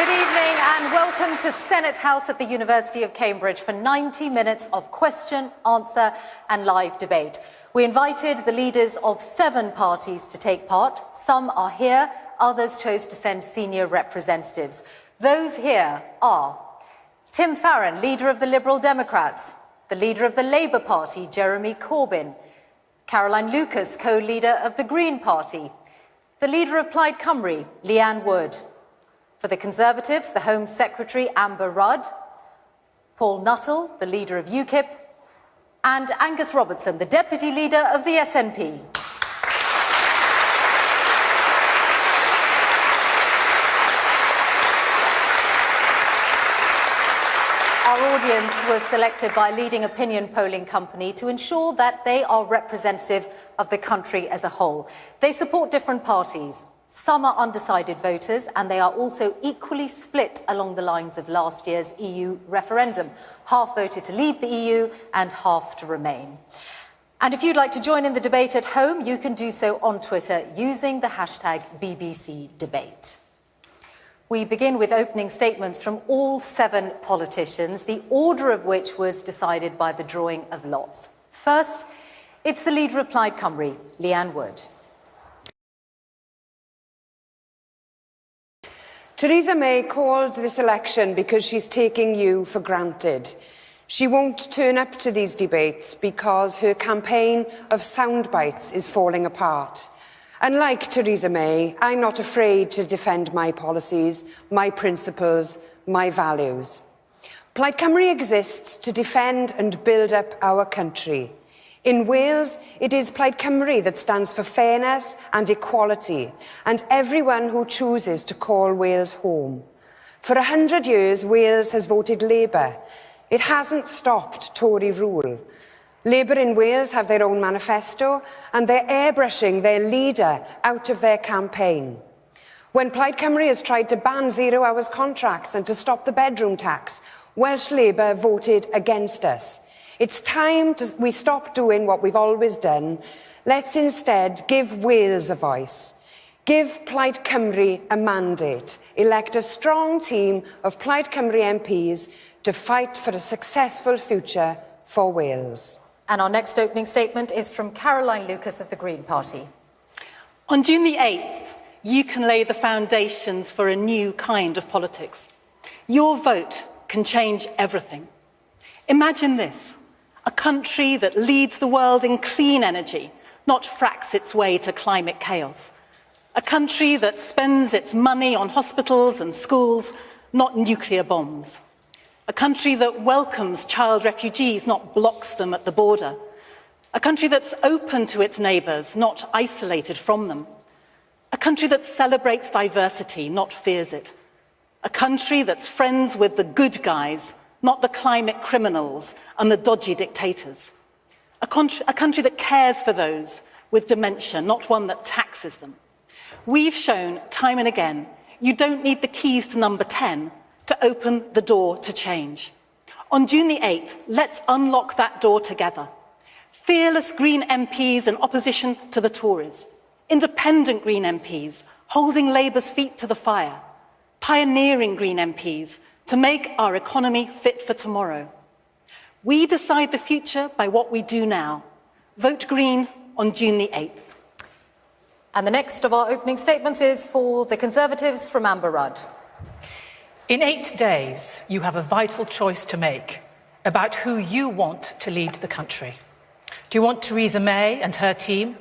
Good evening and welcome to Senate House at the University of Cambridge for 90 minutes of question, answer and live debate. We invited the leaders of 7 parties to take part. Some are here, others chose to send senior representatives. Those here are Tim Farron, leader of the Liberal Democrats, the leader of the Labour Party, Jeremy Corbyn, Caroline Lucas, co-leader of the Green Party, the leader of Plaid Cymru, Leanne Wood. For the Conservatives, the Home Secretary, Amber Rudd, Paul Nuttall, the leader of UKIP, and Angus Robertson, the Deputy Leader of the SNP. Our audience was selected by a leading opinion polling company to ensure that they are representative of the country as a whole. They support different parties. Some are undecided voters, and they are also equally split along the lines of last year's EU referendum. Half voted to leave the EU and half to remain. And if you'd like to join in the debate at home, you can do so on Twitter using the hashtag #BBCDebate. We begin with opening statements from all 7 politicians, the order of which was decided by the drawing of lots. First, it's the leader of Plaid Cymru, Leanne Wood. Theresa May called this election because she's taking you for granted. She won't turn up to these debates because her campaign of soundbites is falling apart. Unlike Theresa May, I'm not afraid to defend my policies, my principles, my values. Plaid Cymru exists to defend and build up our country. In Wales, it is Plaid Cymru that stands for fairness and equality, and everyone who chooses to call Wales home. For 100 years, Wales has voted Labour. It hasn't stopped Tory rule. Labour in Wales have their own manifesto, and they're airbrushing their leader out of their campaign. When Plaid Cymru has tried to ban 0 hours contracts and to stop the bedroom tax, Welsh Labour voted against us. It's time we stop doing what we've always done. Let's instead give Wales a voice. Give Plaid Cymru a mandate. Elect a strong team of Plaid Cymru MPs to fight for a successful future for Wales. And our next opening statement is from Caroline Lucas of the Green Party. On June the 8th, you can lay the foundations for a new kind of politics. Your vote can change everything. Imagine this. A country that leads the world in clean energy, not fracks its way to climate chaos. A country that spends its money on hospitals and schools, not nuclear bombs. A country that welcomes child refugees, not blocks them at the border. A country that's open to its neighbours, not isolated from them. A country that celebrates diversity, not fears it. A country that's friends with the good guys, not the climate criminals and the dodgy dictators. A country that cares for those with dementia, not one that taxes them. We've shown time and again, you don't need the keys to number 10 to open the door to change. On June the 8th, let's unlock that door together. Fearless Green MPs in opposition to the Tories. Independent Green MPs holding Labour's feet to the fire. Pioneering Green MPs to make our economy fit for tomorrow. We decide the future by what we do now. Vote Green on June the 8th. And the next of our opening statements is for the Conservatives from Amber Rudd. In 8 days, you have a vital choice to make about who you want to lead the country. Do you want Theresa May and her team?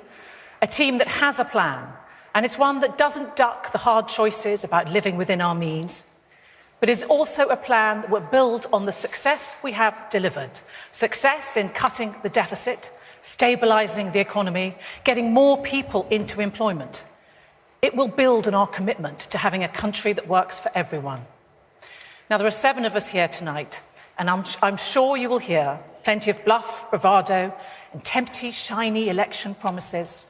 A team that has a plan, and it's one that doesn't duck the hard choices about living within our means, but is also a plan that will build on the success we have delivered. Success in cutting the deficit, stabilising the economy, getting more people into employment. It will build on our commitment to having a country that works for everyone. Now, there are 7 of us here tonight, and I'm sure you will hear plenty of bluff, bravado, and tempting, shiny election promises.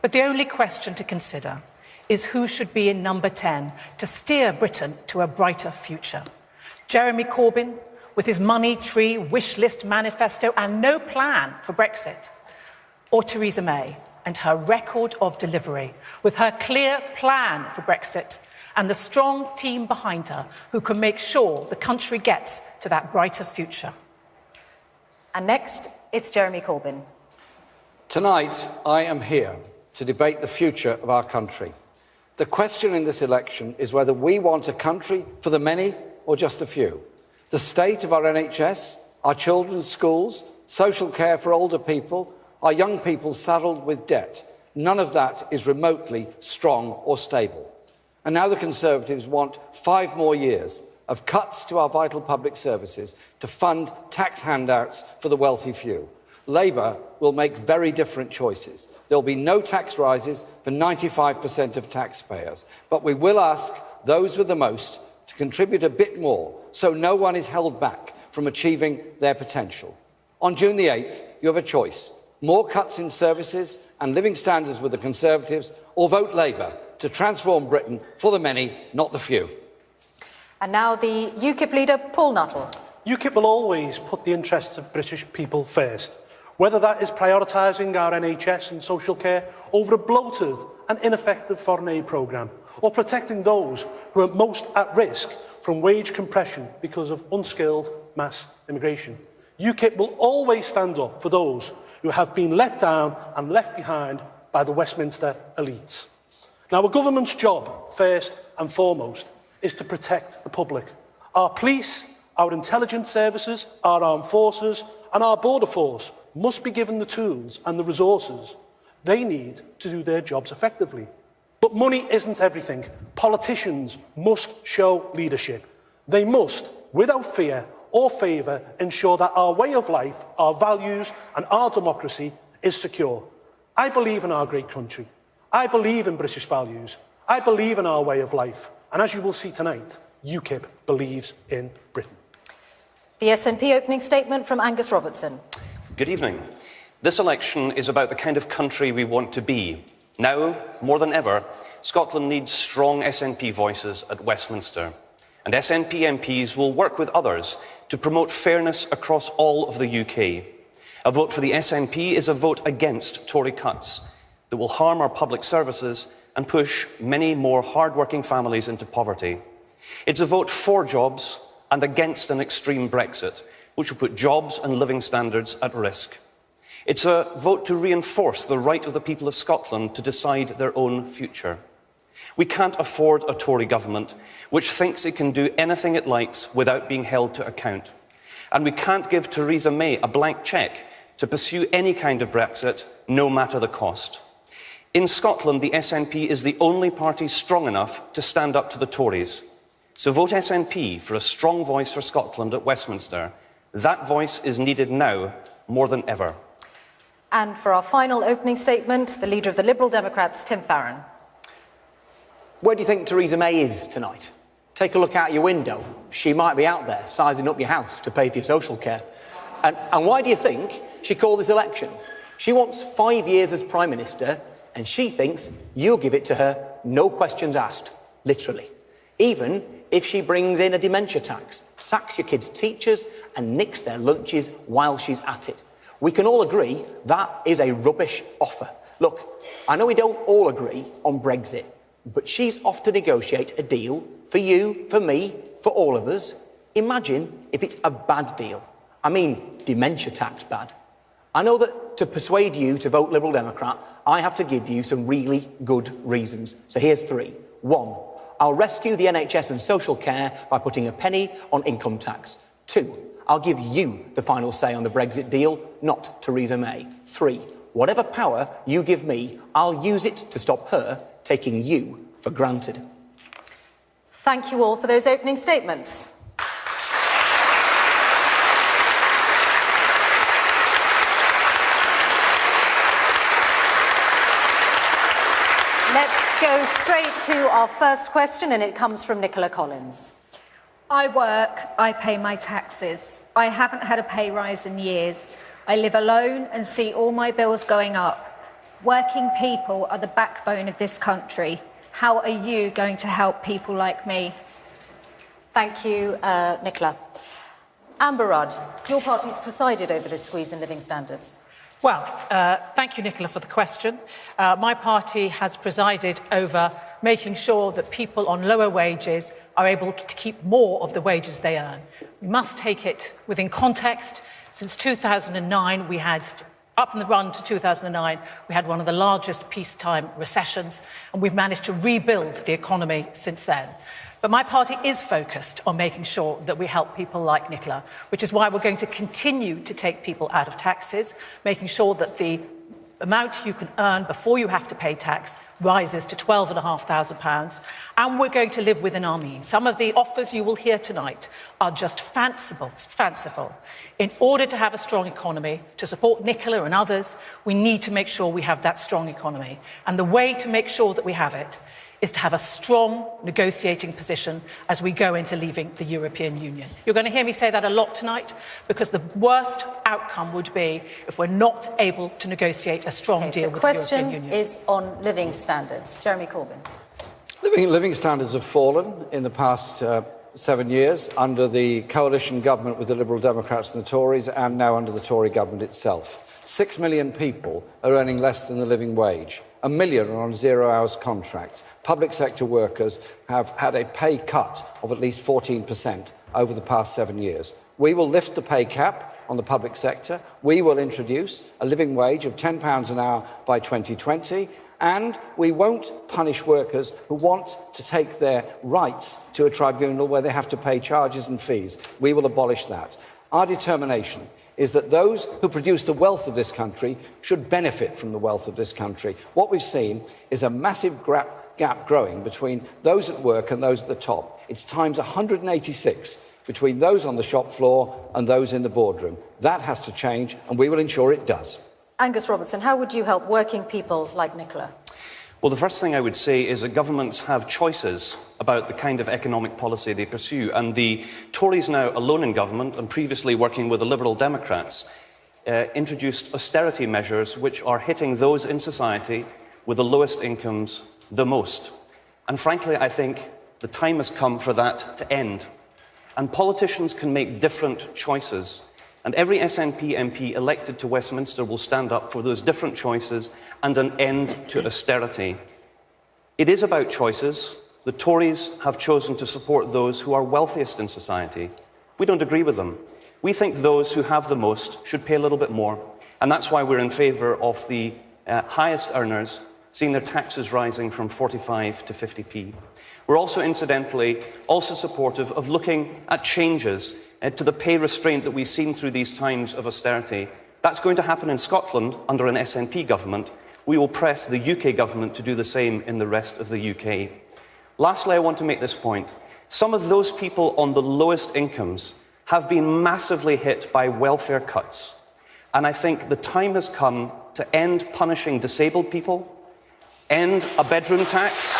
But the only question to consider is who should be in number 10 to steer Britain to a brighter future. Jeremy Corbyn, with his money tree, wish list manifesto and no plan for Brexit, or Theresa May and her record of delivery, with her clear plan for Brexit and the strong team behind her who can make sure the country gets to that brighter future. And next, it's Jeremy Corbyn. Tonight, I am here to debate the future of our country. The question in this election is whether we want a country for the many or just a few. The state of our NHS, our children's schools, social care for older people, our young people saddled with debt. None of that is remotely strong or stable. And now the Conservatives want 5 more years of cuts to our vital public services to fund tax handouts for the wealthy few. Labour will make very different choices. There will be no tax rises for 95% of taxpayers, but we will ask those with the most to contribute a bit more so no one is held back from achieving their potential. On June the 8th, you have a choice. More cuts in services and living standards with the Conservatives, or vote Labour to transform Britain for the many, not the few. And now the UKIP leader, Paul Nuttall. UKIP will always put the interests of British people first, whether that is prioritising our NHS and social care over a bloated and ineffective foreign aid programme, or protecting those who are most at risk from wage compression because of unskilled mass immigration. UKIP will always stand up for those who have been let down and left behind by the Westminster elites. Now, a government's job, first and foremost, is to protect the public. Our police, our intelligence services, our armed forces and our border force must be given the tools and the resources they need to do their jobs effectively. But money isn't everything. Politicians must show leadership. They must, without fear or favour, ensure that our way of life, our values and our democracy is secure. I believe in our great country. I believe in British values. I believe in our way of life. And as you will see tonight, UKIP believes in Britain. The SNP opening statement from Angus Robertson. Good evening. This election is about the kind of country we want to be. Now, more than ever, Scotland needs strong SNP voices at Westminster. And SNP MPs will work with others to promote fairness across all of the UK. A vote for the SNP is a vote against Tory cuts that will harm our public services and push many more hard-working families into poverty. It's a vote for jobs and against an extreme Brexit, which will put jobs and living standards at risk. It's a vote to reinforce the right of the people of Scotland to decide their own future. We can't afford a Tory government which thinks it can do anything it likes without being held to account. And we can't give Theresa May a blank cheque to pursue any kind of Brexit, no matter the cost. In Scotland, the SNP is the only party strong enough to stand up to the Tories. So vote SNP for a strong voice for Scotland at Westminster. That voice is needed now more than ever. And for our final opening statement, the leader of the Liberal Democrats, Tim Farron. Where do you think Theresa May is tonight? Take a look out your window. She might be out there sizing up your house to pay for your social care. And why do you think she called this election? She wants 5 years as Prime Minister, and she thinks you'll give it to her, no questions asked, literally. Even if she brings in a dementia tax, sacks your kids' teachers and nicks their lunches while she's at it. We can all agree that is a rubbish offer. Look, I know we don't all agree on Brexit, but she's off to negotiate a deal for you, for me, for all of us. Imagine if it's a bad deal. I mean, dementia tax bad. I know that to persuade you to vote Liberal Democrat, I have to give you some really good reasons. So here's 3. 1, I'll rescue the NHS and social care by putting a penny on income tax. 2, I'll give you the final say on the Brexit deal, not Theresa May. 3, whatever power you give me, I'll use it to stop her taking you for granted. Thank you all for those opening statements. Let's go straight to our first question, and it comes from Nicola Collins. I work, I pay my taxes. I haven't had a pay rise in years. I live alone and see all my bills going up. Working people are the backbone of this country. How are you going to help people like me? Thank you, Nicola. Amber Rudd, your party's presided over this squeeze in living standards. Well, thank you, Nicola, for the question. My party has presided over making sure that people on lower wages are able to keep more of the wages they earn. We must take it within context. Since 2009, we had, up in the run to 2009, we had one of the largest peacetime recessions, and we've managed to rebuild the economy since then. But my party is focused on making sure that we help people like Nicola, which is why we're going to continue to take people out of taxes, making sure that the amount you can earn before you have to pay tax rises to £12,500, and we're going to live within our means. Some of the offers you will hear tonight are just fanciful. In order to have a strong economy, to support Nicola and others, we need to make sure we have that strong economy. And the way to make sure that we have it is to have a strong negotiating position as we go into leaving the European Union. You're going to hear me say that a lot tonight, because the worst outcome would be if we're not able to negotiate a strong deal with the European Union. The question is on living standards. Jeremy Corbyn. Living standards have fallen in the past 7 years under the coalition government with the Liberal Democrats and the Tories, and now under the Tory government itself. 6 million people are earning less than the living wage. 1 million are on 0 hours contracts. Public sector workers have had a pay cut of at least 14% over the past 7 years. We will lift the pay cap on the public sector. We will introduce a living wage of £10 an hour by 2020. And we won't punish workers who want to take their rights to a tribunal where they have to pay charges and fees. We will abolish that. Our determination is that those who produce the wealth of this country should benefit from the wealth of this country. What we've seen is a massive gap growing between those at work and those at the top. It's times 186 between those on the shop floor and those in the boardroom. That has to change, and we will ensure it does. Angus Robertson, how would you help working people like Nicola? Well, the first thing I would say is that governments have choices about the kind of economic policy they pursue, and the Tories, now alone in government and previously working with the Liberal Democrats, introduced austerity measures which are hitting those in society with the lowest incomes the most. And frankly, I think the time has come for that to end. And politicians can make different choices. And every SNP MP elected to Westminster will stand up for those different choices and an end to austerity. It is about choices. The Tories have chosen to support those who are wealthiest in society. We don't agree with them. We think those who have the most should pay a little bit more. And that's why we're in favour of the highest earners seeing their taxes rising from 45 to 50p. We're also, incidentally, supportive of looking at changes to the pay restraint that we've seen through these times of austerity. That's going to happen in Scotland under an SNP government. We will press the UK government to do the same in the rest of the UK. Lastly, I want to make this point. Some of those people on the lowest incomes have been massively hit by welfare cuts. And I think the time has come to end punishing disabled people, end a bedroom tax,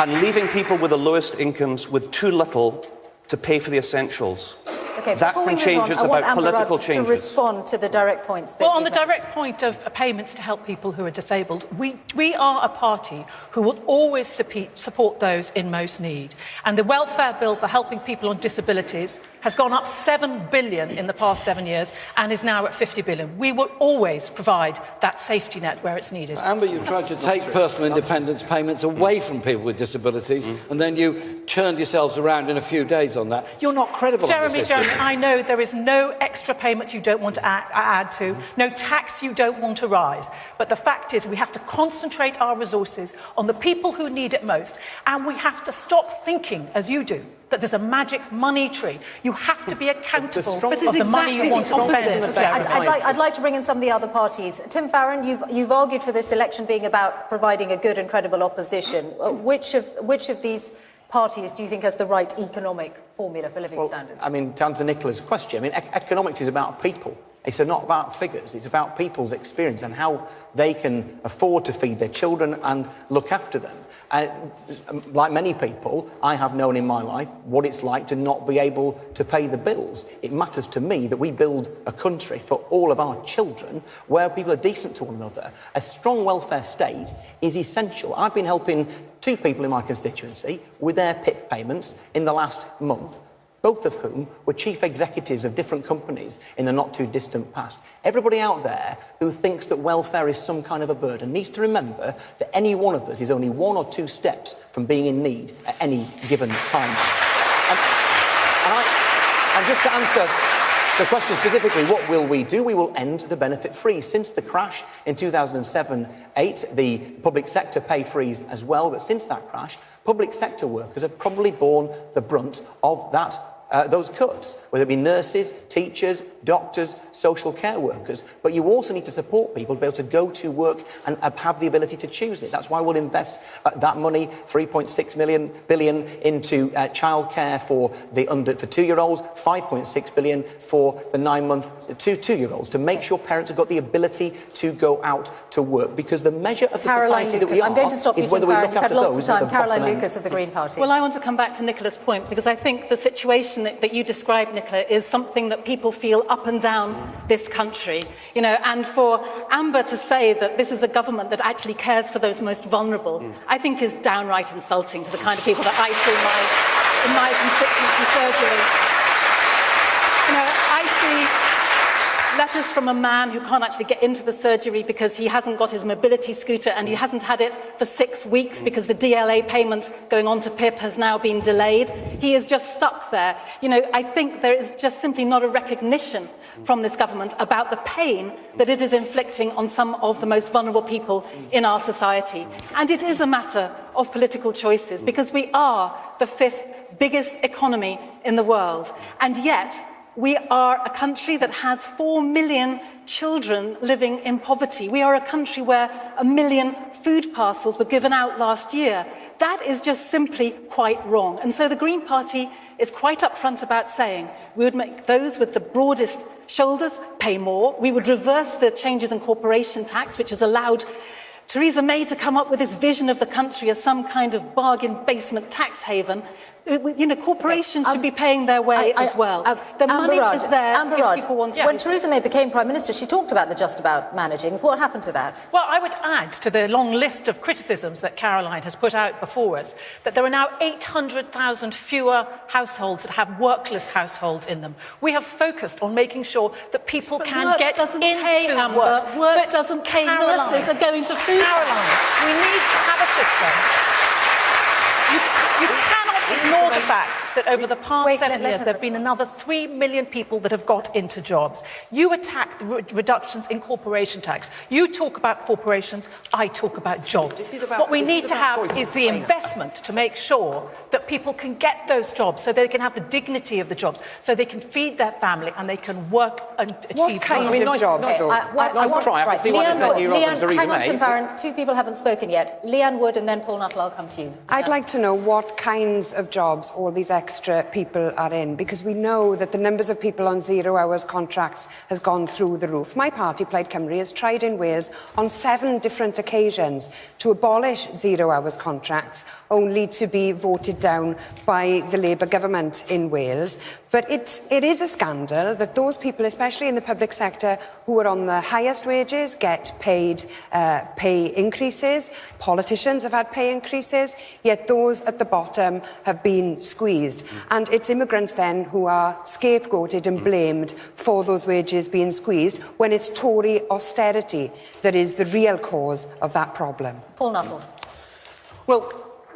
and leaving people with the lowest incomes with too little to pay for the essentials. Okay, that can change. It's about political changes. To respond to the direct points. Well, on the direct point of payments to help people who are disabled, we are a party who will always support those in most need. And the welfare bill for helping people on disabilities has gone up £7 billion in the past 7 years and is now at £50 billion. We will always provide that safety net where it's needed. Amber, you tried to take personal independence payments away from people with disabilities, and then you turned yourselves around in a few days on that. You're not credible on this issue. Jeremy, I know there is no extra payment you don't want to add to, no tax you don't want to rise. But the fact is we have to concentrate our resources on the people who need it most, and we have to stop thinking, as you do, that there's a magic money tree. You have to be accountable of the money you want to spend. I'd like to bring in some of the other parties. Tim Farron, you've argued for this election being about providing a good and credible opposition. Which of these parties do you think has the right economic formula for living standards? I mean, to answer Nicola's question, I mean, economics is about people. It's not about figures. It's about people's experience and how they can afford to feed their children and look after them. Like many people, I have known in my life what it's like to not be able to pay the bills. It matters to me that we build a country for all of our children where people are decent to one another. A strong welfare state is essential. I've been helping 2 people in my constituency with their PIP payments in the last month. both of whom were chief executives of different companies in the not-too-distant past. Everybody out there who thinks that welfare is some kind of a burden needs to remember that any one of us is only 1 or 2 steps from being in need at any given time. And just to answer the question specifically, what will we do? We will end the benefit freeze. Since the crash in 2007-8, the public sector pay freeze as well, but since that crash, public sector workers have probably borne the brunt of that, those cuts, whether it be nurses, teachers, doctors, social care workers. But you also need to support people to be able to go to work and have the ability to choose it. That's why we'll invest that money, $3.6 billion, into childcare for 2-year-olds, $5.6 billion for the 9-month to 2-year-olds, to make sure parents have got the ability to go out to work. Because the measure of the society that we are is whether we look after those at the Caroline bottom end. Lucas of the Green Party. Well, I want to come back to Nicola's point, because I think the situation that you described, Nicola, is something that people feel up and down this country. You know, and for Amber to say that this is a government that actually cares for those most vulnerable, I think is downright insulting to the kind of people that I see in my constituency surgery. You know, I see letters from a man who can't actually get into the surgery because he hasn't got his mobility scooter, and he hasn't had it for 6 weeks because the DLA payment going on to PIP has now been delayed. He is just stuck there. You know, I think there is just simply not a recognition from this government about the pain that it is inflicting on some of the most vulnerable people in our society. And it is a matter of political choices, because we are the 5th biggest economy in the world, and yet we are a country that has 4 million children living in poverty. We are a country where 1 million food parcels were given out last year. That is just simply quite wrong. And so the Green Party is quite upfront about saying we would make those with the broadest shoulders pay more. We would reverse the changes in corporation tax, which has allowed Theresa May to come up with this vision of the country as some kind of bargain basement tax haven. You know, corporations should be paying their way as well. The money is there if people want to. When Theresa May became Prime Minister, she talked about the Just About managings. What happened to that? Well, I would add to the long list of criticisms that Caroline has put out before us that there are now 800,000 fewer households that have workless households in them. We have focused on making sure that people can get into work. Work doesn't pay. Nurses are going to food. Caroline, we need to have a system. You cannot ignore the fact that over the past 7 years there have been another 3 million people that have got into jobs. You attack the reductions in corporation tax. You talk about corporations, I talk about jobs. What we need to have is the investment to make sure that people can get those jobs, so they can have the dignity of the jobs, so they can feed their family and they can work and achieve. What kind of jobs? Nice try. I can see why they sent you on Theresa hang on, May. Tim Farron. 2 people haven't spoken yet. Leanne Wood and then Paul Nuttall. I'll come to you. I'd like to know what kinds of jobs all these extra people are in, because we know that the numbers of people on 0 hours contracts has gone through the roof. My party, Plaid Cymru, has tried in Wales on 7 different occasions to abolish 0 hours contracts, only to be voted down by the Labour government in Wales. But it is a scandal that those people, especially in the public sector, who are on the highest wages, get paid pay increases. Politicians have had pay increases, yet those at the bottom have been squeezed. And it's immigrants then who are scapegoated and blamed for those wages being squeezed, when it's Tory austerity that is the real cause of that problem. Paul Nuttall. Well,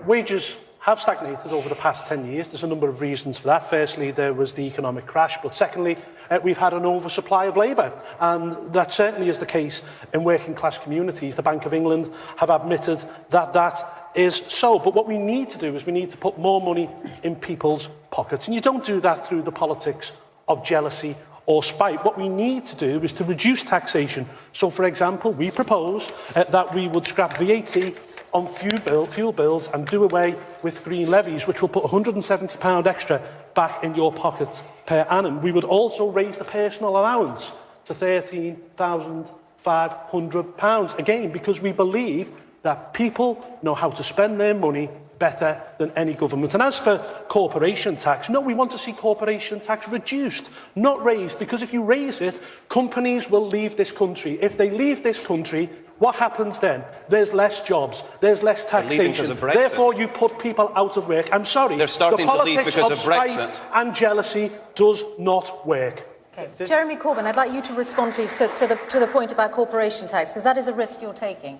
wages have stagnated over the past 10 years. There's a number of reasons for that. Firstly, there was the economic crash, but secondly, we've had an oversupply of labour, and that certainly is the case in working class communities. The Bank of England have admitted that that is so. But what we need to do is we need to put more money in people's pockets, and you don't do that through the politics of jealousy or spite. What we need to do is to reduce taxation. So, for example, we propose that we would scrap VAT on fuel bills and do away with green levies, which will put £170 extra back in your pocket per annum. We would also raise the personal allowance to £13,500, again, because we believe that people know how to spend their money better than any government. And as for corporation tax, no, we want to see corporation tax reduced, not raised, because if you raise it, companies will leave this country. If they leave this country, what happens then? There's less jobs, there's less leaving because taxation, of Brexit. therefore you put people out of work. I'm sorry, They're starting the to leave politics because of of spite Brexit. and jealousy does not work. Okay. Jeremy Corbyn, I'd like you to respond, please, to the point about corporation tax, because that is a risk you're taking.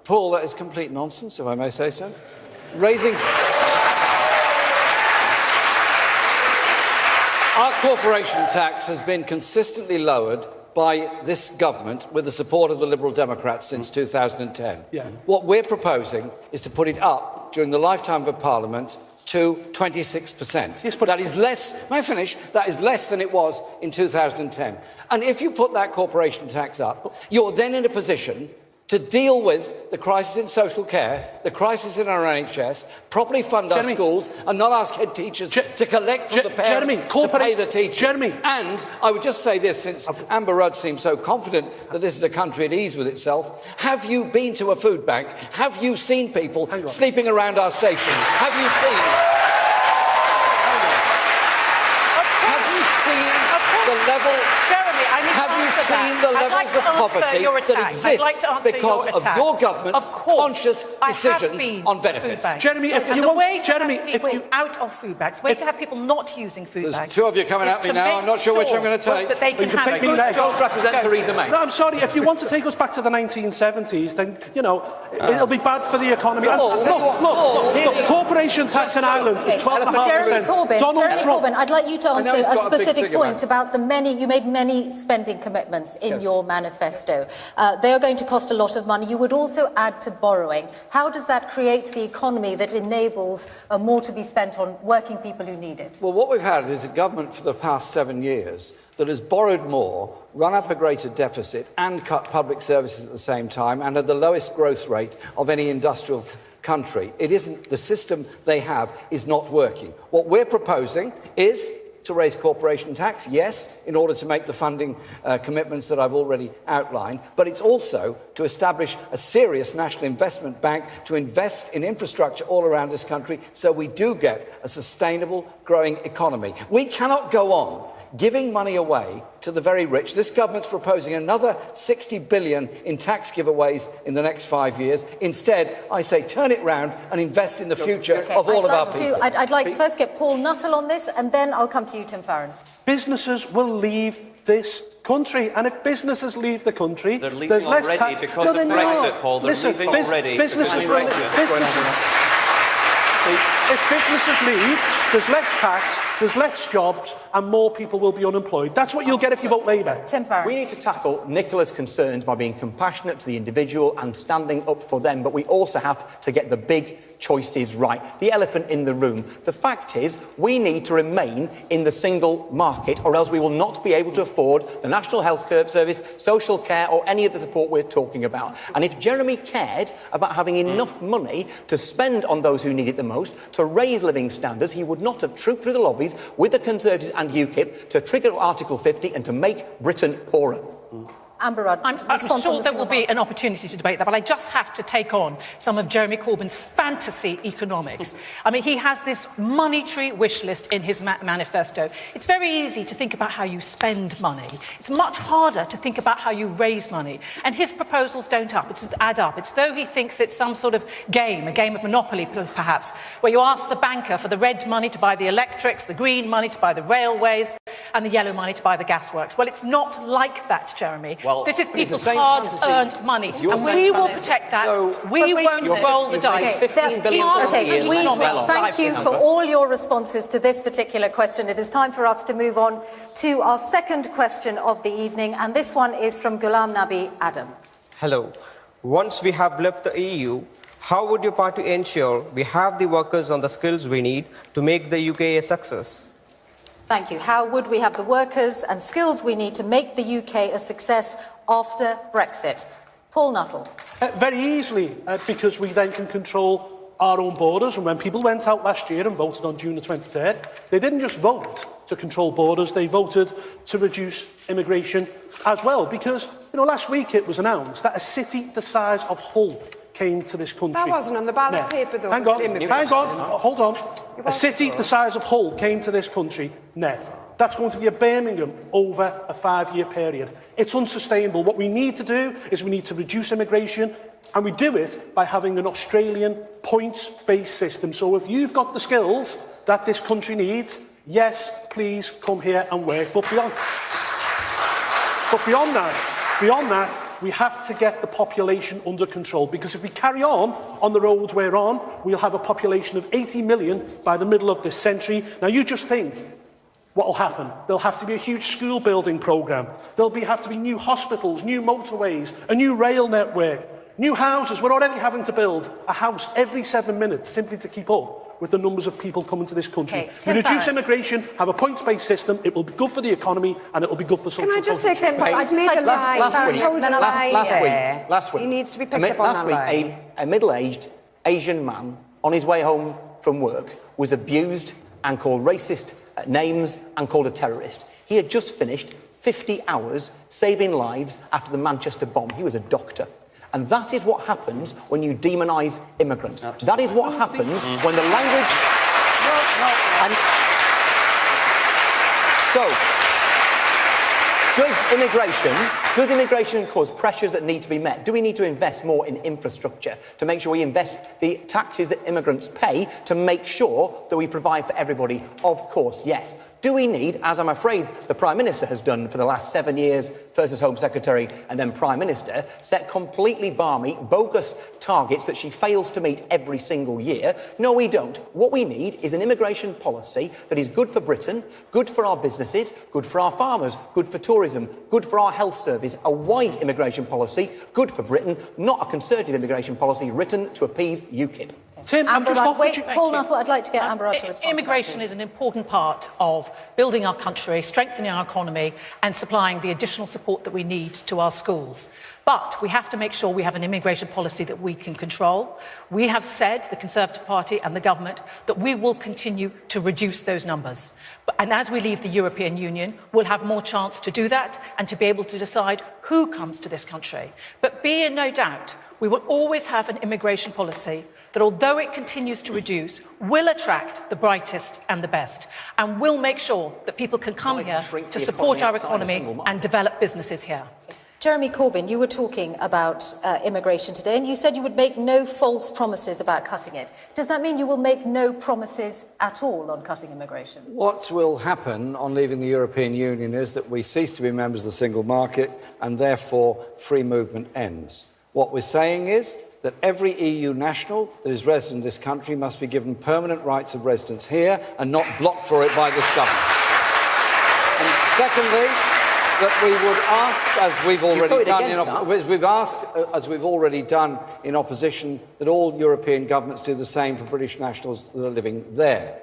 Paul, that is complete nonsense, if I may say so. Raising... Our corporation tax has been consistently lowered by this government with the support of the Liberal Democrats since 2010. Yeah. What we're proposing is to put it up during the lifetime of a Parliament to 26%. Yes, but that is less, may I finish? That is less than it was in 2010. And if you put that corporation tax up, you're then in a position to deal with the crisis in social care, the crisis in our NHS, properly fund our schools and not ask head teachers to collect from the parents to pay the teachers. And I would just say this, since Amber Rudd seems so confident that this is a country at ease with itself, have you been to a food bank? Have you seen people sleeping around our stations? Have you seen... Have you seen the level... Have you seen the levels of poverty that exist because of your government's conscious decisions on benefits? Jeremy, if you want... Jeremy, if you out of food banks, way to have people not using food There's bags. two of you coming at me now. I'm not sure which I'm going to take. That they can You can have take me good next. jobs Represent to go Theresa to. May. No, I'm sorry, if you want to take us back to the 1970s, then, you know, it'll be bad for the economy. Look, corporation tax in Ireland is 12.5%. Jeremy Corbyn, I'd like you to answer he's a got a big specific figure, point man. about the many... You made many spending commitments in your manifesto. They are going to cost a lot of money. You would also add to borrowing. How does that create the economy that enables more to be spent on working people who need it? Well, what we've had is a government for the past 7 years that has borrowed more, run up a greater deficit and cut public services at the same time and had the lowest growth rate of any industrial country. It isn't, the system they have is not working. What we're proposing is to raise corporation tax, yes, in order to make the funding commitments that I've already outlined, but it's also to establish a serious national investment bank to invest in infrastructure all around this country so we do get a sustainable, growing economy. We cannot go on giving money away to the very rich. This government's proposing another 60 billion in tax giveaways in the next 5 years. Instead, I say turn it round and invest in the future of all of our people. I'd like to first get Paul Nuttall on this, and then I'll come to you, Tim Farron. Businesses will leave this country, and if businesses leave the country, They're leaving there's less already tax. because of Brexit, Paul. They're leaving already Businesses because of will... Brexit. If businesses leave, there's less tax, there's less jobs, and more people will be unemployed. That's what you'll get if you vote Labour. Tim Farron. We need to tackle Nicola's concerns by being compassionate to the individual and standing up for them, but we also have to get the big choices right. The elephant in the room. The fact is, we need to remain in the single market, or else we will not be able to afford the National Health Service, social care, or any of the support we're talking about. And if Jeremy cared about having enough money to spend on those who need it the most, to raise living standards, he would not have trooped through the lobbies with the Conservatives and UKIP to trigger Article 50 and to make Britain poorer. Amber Rudd, I'm sure there will be an opportunity to debate that, but I just have to take on some of Jeremy Corbyn's fantasy economics. I mean, he has this monetary wish list in his manifesto. It's very easy to think about how you spend money. It's much harder to think about how you raise money. And his proposals don't add up. It's though he thinks it's some sort of game, a game of Monopoly perhaps, where you ask the banker for the red money to buy the electrics, the green money to buy the railways, and the yellow money to buy the gasworks. Well, it's not like that, Jeremy. Well, this is but it's the people's same hard-earned fantasy. money, It's your and same we will fantasy. protect that. So- We won't roll the dice. 15 billion Thank you for all your responses to this particular question. It is time for us to move on to our second question of the evening, and this one is from Ghulam Nabi Adam. Hello. Once we have left the EU, how would your party ensure we have the workers on the skills we need to make the UK a success? Thank you. How would we have the workers and skills we need to make the UK a success after Brexit? Paul Nuttall. Very easily, because we then can control our own borders. And when people went out last year and voted on June the 23rd, they didn't just vote to control borders, they voted to reduce immigration as well. Because, you know, last week it was announced that a city the size of Hull came to this country. That wasn't on the ballot paper, though. Hang on, hold on. A city the size of Hull came to this country net. That's going to be a Birmingham over a 5-year period. It's unsustainable. What we need to do is we need to reduce immigration, and we do it by having an Australian points-based system. So if you've got the skills that this country needs, yes, please come here and work. But beyond that, we have to get the population under control, because if we carry on the roads we're on, we'll have a population of 80 million by the middle of this century. Now, you just think what will happen. There'll have to be a huge school building programme. There'll have to be new hospitals, new motorways, a new rail network, new houses. We're already having to build a house every 7 minutes simply to keep up with the numbers of people coming to this country. Okay, we reduce immigration, have a points-based system, it will be good for the economy and it will be good for social Can I just cohesion. take I just made a lie. Last week, He needs to be picked up on that lie. a middle-aged Asian man on his way home from work was abused and called racist names and called a terrorist. He had just finished 50 hours saving lives after the Manchester bomb. He was a doctor. And that is what happens when you demonise immigrants. Absolutely. That is what happens when the language... And so, does immigration cause pressures that need to be met? Do we need to invest more in infrastructure to make sure we invest the taxes that immigrants pay to make sure that we provide for everybody? Of course, yes. Do we need, as I'm afraid the Prime Minister has done for the last 7 years, first as Home Secretary and then Prime Minister, set completely balmy, bogus targets that she fails to meet every single year? No, we don't. What we need is an immigration policy that is good for Britain, good for our businesses, good for our farmers, good for tourism, good for our health service, a wise immigration policy, good for Britain, not a Conservative immigration policy written to appease UKIP. Tim, Paul Nuttall, I'd like to get Amber to respond. Immigration is an important part of building our country, strengthening our economy and supplying the additional support that we need to our schools. But we have to make sure we have an immigration policy that we can control. We have said, the Conservative Party and the government, that we will continue to reduce those numbers. And as we leave the European Union, we'll have more chance to do that and to be able to decide who comes to this country. But be in no doubt, we will always have an immigration policy that, although it continues to reduce, will attract the brightest and the best, and will make sure that people can come here to support our economy and develop businesses here. Jeremy Corbyn, you were talking about immigration today, and you said you would make no false promises about cutting it. Does that mean you will make no promises at all on cutting immigration? What will happen on leaving the European Union is that we cease to be members of the single market, and therefore free movement ends. What we're saying is that every EU national that is resident in this country must be given permanent rights of residence here and not blocked for it by this government. And secondly, that we would ask, as we've already done in opposition, that all European governments do the same for British nationals that are living there.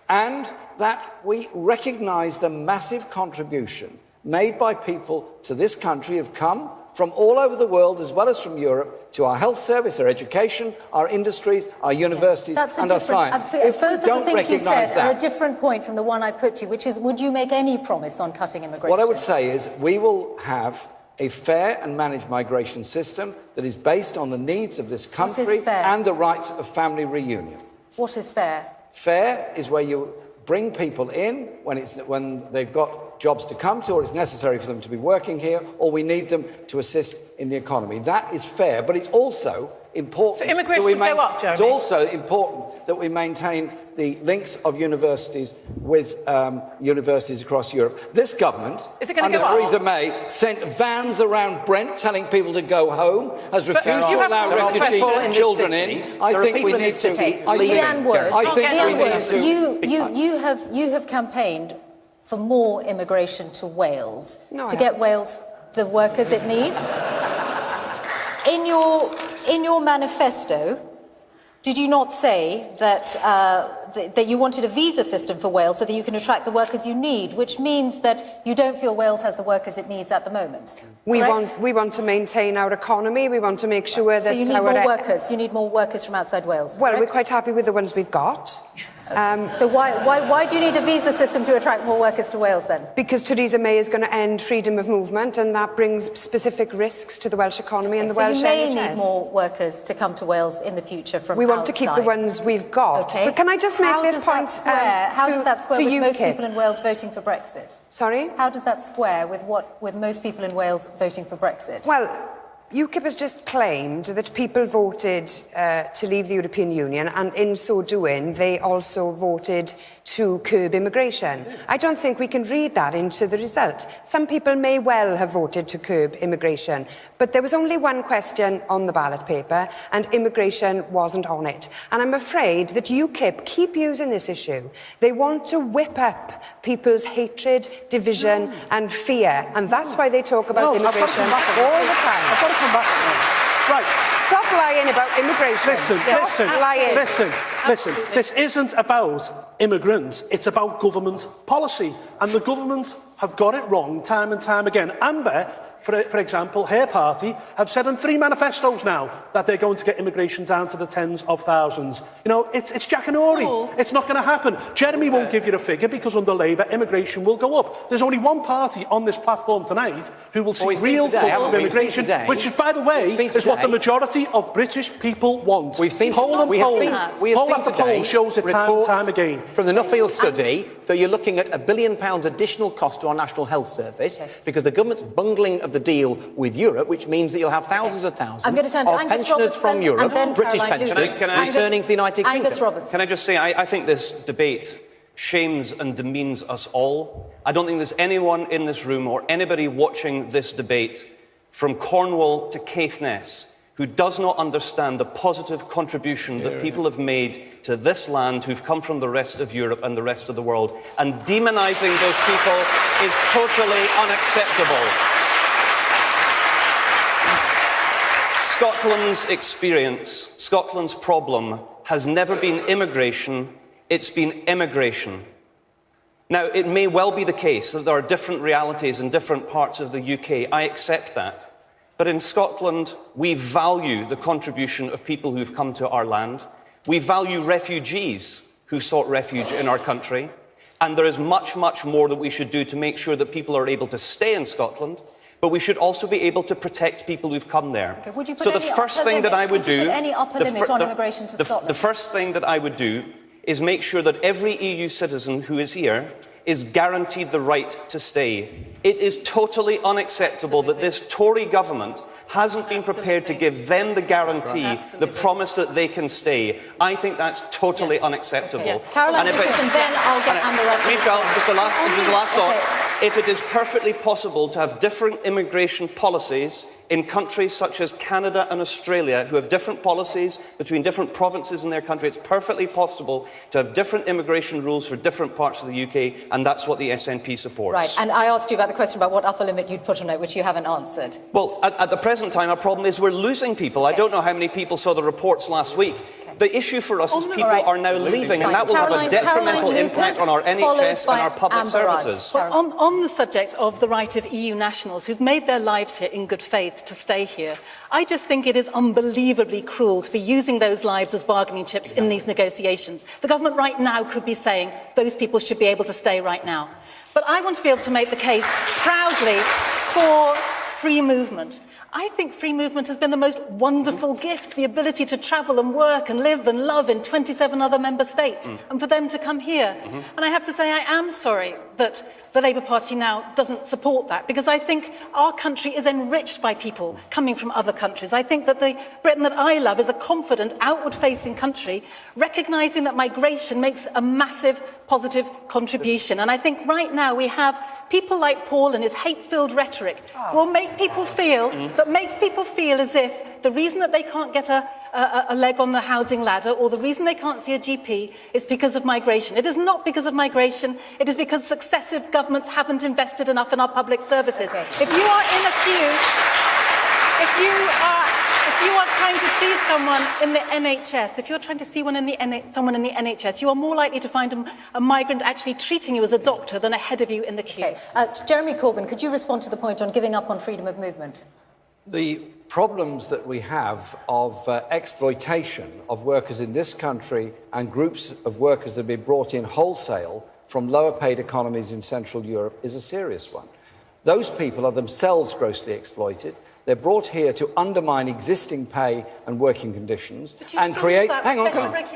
And that we recognise the massive contribution made by people to this country who've come from all over the world, as well as from Europe, to our health service, our education, our industries, our universities and our science. Both of the things you've said are a different point from the one I put to you, which is, would you make any promise on cutting immigration? What I would say is we will have a fair and managed migration system that is based on the needs of this country and the rights of family reunion. What is fair? Fair is where you bring people in when they've got jobs to come to, or it's necessary for them to be working here, or we need them to assist in the economy. That is fair, but it's also important... So immigration will go up, Jeremy? It's also important that we maintain the links of universities with universities across Europe. This government, under Theresa May, sent vans around Brent telling people to go home, has refused to allow refugee children in. I think we need to... Leanne Wood, you have campaigned for more immigration to Wales, get Wales the workers it needs. In your manifesto, did you not say that that you wanted a visa system for Wales so that you can attract the workers you need, which means that you don't feel Wales has the workers it needs at the moment? We want to maintain our economy. We want to make sure that so you need more workers. You need more workers from outside Wales. Well, we're quite happy with the ones we've got. So why do you need a visa system to attract more workers to Wales then? Because Theresa May is going to end freedom of movement, and that brings specific risks to the Welsh economy and the Welsh NHS. So you may need more workers to come to Wales in the future from We want outside. to keep the ones we've got. Okay. But can I just make this point? How does that square with UKIP? most people in Wales voting for Brexit? Sorry? How does that square with most people in Wales voting for Brexit? Well, UKIP has just claimed that people voted to leave the European Union, and in so doing, they also voted to curb immigration. I don't think we can read that into the result. Some people may well have voted to curb immigration, but there was only one question on the ballot paper, and immigration wasn't on it. And I'm afraid that UKIP keep using this issue. They want to whip up people's hatred, division, and fear, and that's why they talk about immigration all the time. I've got to come back to that. Right. Stop lying about immigration. Listen. This isn't about immigrants. It's about government policy. And the government have got it wrong time and time again. Amber, for example, her party have said in 3 manifestos now that they're going to get immigration down to the tens of thousands. You know, it's Jack and Ori. It's not going to happen. Jeremy won't give you a figure because under Labour, immigration will go up. There's only one party on this platform tonight who will see real cuts of immigration, which is, by the way, is what the majority of British people want. We've seen poll after poll shows it time and time again. From the Nuffield study that you're looking at £1 billion additional cost to our National Health Service because the government's bungling of the deal with Europe, which means that you'll have thousands of thousands I'm going to turn to of Angus pensioners Robertson from Europe, and then British Caroline pensioners, Lucas. returning to the United Kingdom. Angus Robertson. Can I just say, I think this debate shames and demeans us all. I don't think there's anyone in this room or anybody watching this debate from Cornwall to Caithness who does not understand the positive contribution that people have made to this land who've come from the rest of Europe and the rest of the world. And demonising those people is totally unacceptable. Scotland's experience, Scotland's problem has never been immigration, it's been immigration. Now, it may well be the case that there are different realities in different parts of the UK. I accept that. But in Scotland, we value the contribution of people who've come to our land. We value refugees who've sought refuge in our country. And there is much, much more that we should do to make sure that people are able to stay in Scotland. But we should also be able to protect people who've come there. Okay, would you put so the any first upper thing that I would limit? do, Any upper limit on immigration to Scotland? the first thing that I would do is make sure that every EU citizen who is here is guaranteed the right to stay. It is totally unacceptable that this Tory government hasn't been prepared to give them the guarantee, the promise that they can stay. I think that's totally unacceptable. Yes. Caroline Lucas, and then I'll get Amber Robertson. Michelle, just the last thought. If it is perfectly possible to have different immigration policies in countries such as Canada and Australia, who have different policies between different provinces in their country, it's perfectly possible to have different immigration rules for different parts of the UK, and that's what the SNP supports. Right, and I asked you about the question about what upper limit you'd put on it, which you haven't answered. Well, at the present time, our problem is we're losing people. I don't know how many people saw the reports last week. The issue for us is people are now leaving, and that will have a detrimental impact on our NHS and our public services. Well, on the subject of the right of EU nationals who've made their lives here in good faith to stay here, I just think it is unbelievably cruel to be using those lives as bargaining chips in these negotiations. The government right now could be saying those people should be able to stay right now. But I want to be able to make the case proudly for free movement. I think free movement has been the most wonderful gift, the ability to travel and work and live and love in 27 other member states, and for them to come here. And I have to say I am sorry that the Labour Party now doesn't support that, because I think our country is enriched by people coming from other countries. I think that the Britain that I love is a confident, outward-facing country, recognising that migration makes a massive positive contribution. And I think right now we have people like Paul and his hate-filled rhetoric will make people feel, that makes people feel as if the reason that they can't get a leg on the housing ladder, or the reason they can't see a GP, is because of migration. It is not because of migration, it is because successive governments haven't invested enough in our public services. Okay. If you are in a queue, if you are trying to see someone in the NHS, if you're trying to see someone in the NHS, you are more likely to find a migrant actually treating you as a doctor than ahead of you in the queue. Okay. Jeremy Corbyn, could you respond to the point on giving up on freedom of movement? The problems that we have of exploitation of workers in this country and groups of workers that have been brought in wholesale from lower paid economies in Central Europe is a serious one. Those people are themselves grossly exploited. They're brought here to undermine existing pay and working conditions and create... Hang on,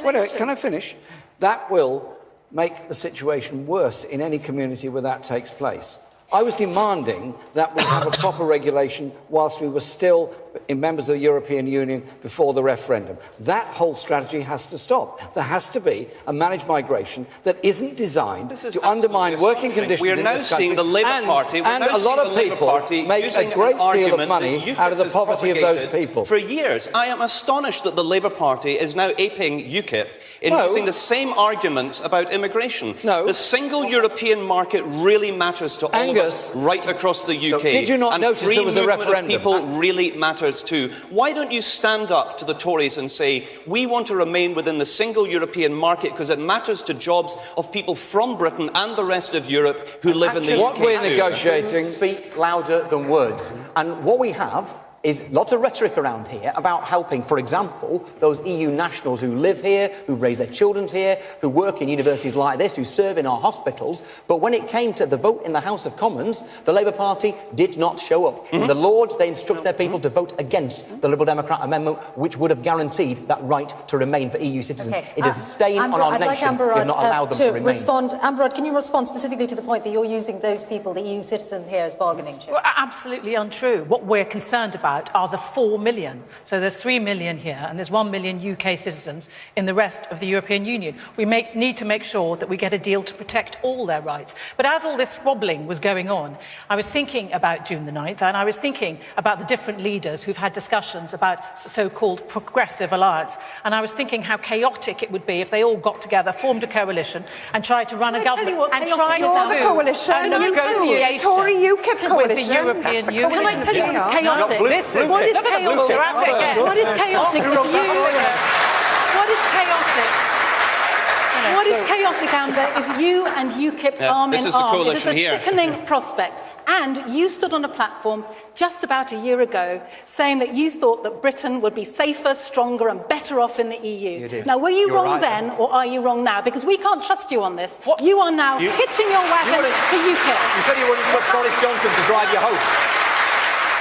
wait, can I finish? That will make the situation worse in any community where that takes place. I was demanding that we have a proper regulation whilst we were still members of the European Union before the referendum. That whole strategy has to stop. There has to be a managed migration that isn't designed to undermine working conditions in this country. We are now seeing the Labour Party... And a lot of people make a great deal of money out of the poverty of those people. For years, I am astonished that the Labour Party is now aping UKIP in using the same arguments about immigration. No. The single European market really matters to all of us right across the UK. Did you not notice there was a referendum? People really matters too. Why don't you stand up to the Tories and say, we want to remain within the single European market because it matters to jobs of people from Britain and the rest of Europe who live in the UK. What we're negotiating... Speak louder than words. And what we have is lots of rhetoric around here about helping, for example, those EU nationals who live here, who raise their children here, who work in universities like this, who serve in our hospitals. But when it came to the vote in the House of Commons, the Labour Party did not show up. In the Lords, they instructed their people to vote against the Liberal Democrat amendment, which would have guaranteed that right to remain for EU citizens. Okay. It is a stain on our nation. We have not allowed them to remain. Respond. Amberod, can you respond specifically to the point that you're using those people, the EU citizens here, as bargaining chips? Well, absolutely untrue. What we're concerned about are the 4 million. So there's 3 million here, and there's 1 million UK citizens in the rest of the European Union. We need to make sure that we get a deal to protect all their rights. But as all this squabbling was going on, I was thinking about June the 9th, and I was thinking about the different leaders who've had discussions about so-called progressive alliance. And I was thinking how chaotic it would be if they all got together, formed a coalition, and tried to run a government and tried to do coalition, a negotiation Tory UKIP coalition with the European Union. Can I tell you what's chaotic? This is What is chaotic? What is chaotic? What is chaotic? What is chaotic, Amber, is you and UKIP arm in arm. It is a sickening prospect. And you stood on a platform just about a year ago saying that you thought that Britain would be safer, stronger and better off in the EU. You did. Now, were you wrong right, then, or are you wrong now? Because we can't trust you on this. You are now hitching your wagon to UKIP. You said you wouldn't trust Boris Johnson to drive you home.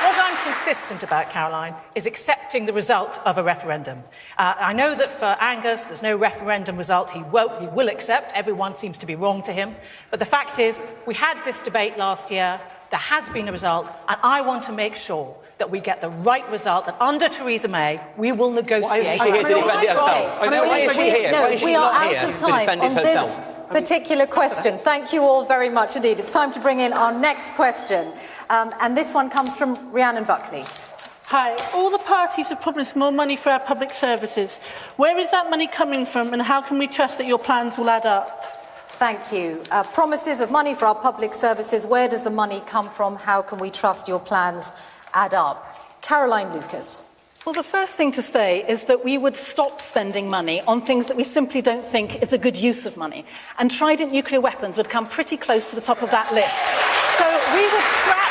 What I'm consistent about, Caroline, is accepting the result of a referendum. I know that for Angus, there's no referendum result he will accept. Everyone seems to be wrong to him. But the fact is, we had this debate last year. There has been a result, and I want to make sure that we get the right result. And under Theresa May, we will negotiate. Why isn't she here to defend it herself? Why is she here? Why is she not here to defend it herself? Particular question. Thank you all very much indeed. It's time to bring in our next question. And this one comes from Rhiannon Buckley. Hi. All the parties have promised more money for our public services. Where is that money coming from, and how can we trust that your plans will add up? Thank you. Promises of money for our public services. Where does the money come from? How can we trust your plans add up? Caroline Lucas. Well, the first thing to say is that we would stop spending money on things that we simply don't think is a good use of money. And Trident nuclear weapons would come pretty close to the top of that list. So we would scrap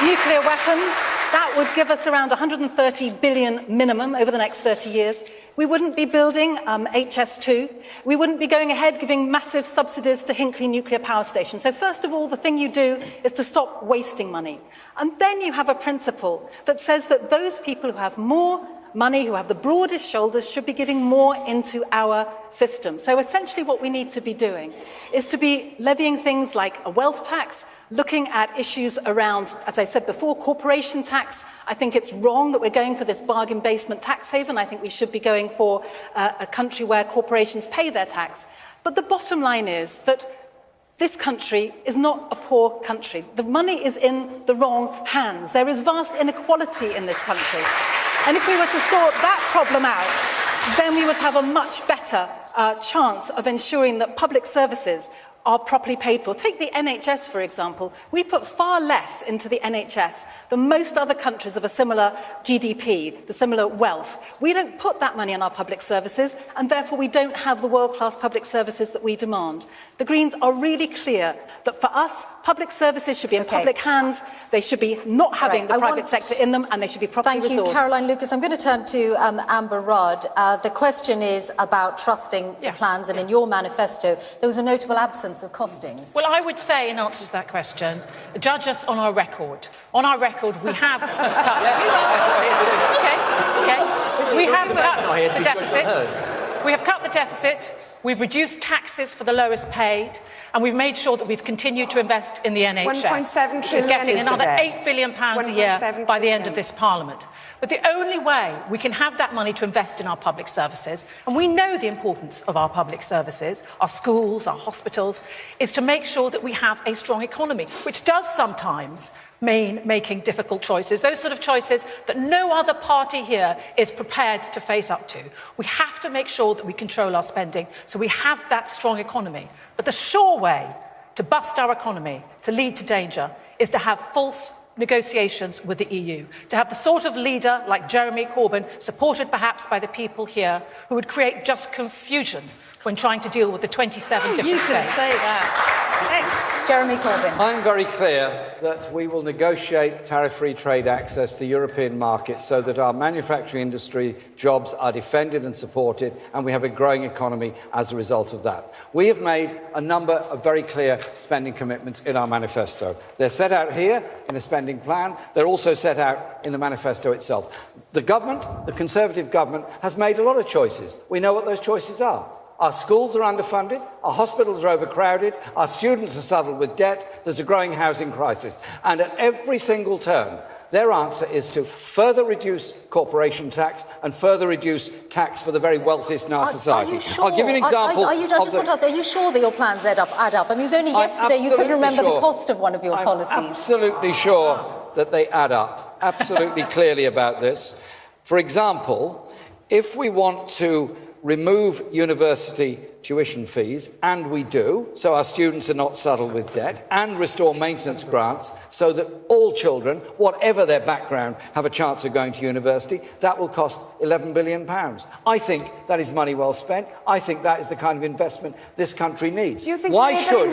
nuclear weapons. That would give us around 130 billion minimum over the next 30 years. We wouldn't be building HS2. We wouldn't be going ahead giving massive subsidies to Hinkley Nuclear Power Station. So first of all, the thing you do is to stop wasting money. And then you have a principle that says that those people who have more money, who have the broadest shoulders, should be giving more into our system. So essentially what we need to be doing is to be levying things like a wealth tax, looking at issues around, as I said before, corporation tax. I think it's wrong that we're going for this bargain basement tax haven. I think we should be going for a country where corporations pay their tax. But the bottom line is that this country is not a poor country. The money is in the wrong hands. There is vast inequality in this country. And if we were to sort that problem out, then we would have a much better chance of ensuring that public services are properly paid for. Take the NHS, for example. We put far less into the NHS than most other countries of a similar GDP, the similar wealth. We don't put that money in our public services, and therefore we don't have the world-class public services that we demand. The Greens are really clear that for us, public services should be in public hands, they should be not having the private sector in them, and they should be properly resourced. Thank you, Caroline Lucas. I'm going to turn to Amber Rudd. The question is about trusting the plans, and in your manifesto, there was a notable absence of costings. Well, I would say, in answer to that question, judge us on our record. On our record, we have cut We have cut the deficit. We have cut the deficit. We've reduced taxes for the lowest paid, and we've made sure that we've continued to invest in the NHS, 1.7 which is getting another £8 billion a year by the end of trillion. this Parliament. But the only way we can have that money to invest in our public services, and we know the importance of our public services, our schools, our hospitals, is to make sure that we have a strong economy, which does sometimes mean making difficult choices, those sort of choices that no other party here is prepared to face up to. We have to make sure that we control our spending so we have that strong economy. But the sure way to bust our economy, to lead to danger, is to have false negotiations with the EU, to have the sort of leader like Jeremy Corbyn, supported perhaps by the people here, who would create just confusion when trying to deal with the 27 different states. Say that. Jeremy Corbyn. I'm very clear that we will negotiate tariff-free trade access to the European market so that our manufacturing industry jobs are defended and supported, and we have a growing economy as a result of that. We have made a number of very clear spending commitments in our manifesto. They're set out here in a spending plan. They're also set out in the manifesto itself. The government, the Conservative government, has made a lot of choices. We know what those choices are. Our schools are underfunded, our hospitals are overcrowded, our students are saddled with debt, there's a growing housing crisis. And at every single turn, their answer is to further reduce corporation tax and further reduce tax for the very wealthiest in our society. Are you sure? I'll give you an example. I just want to ask, are you sure that your plans add up? I mean, it was only yesterday you couldn't remember the cost of one of your policies. I'm absolutely sure that they add up, absolutely clearly about this. For example, if we want to remove university tuition fees, and we do, so our students are not saddled with debt, and restore maintenance grants so that all children, whatever their background, have a chance of going to university, that will cost £11 billion. I think that is money well spent. I think that is the kind of investment this country needs. Do you think Why should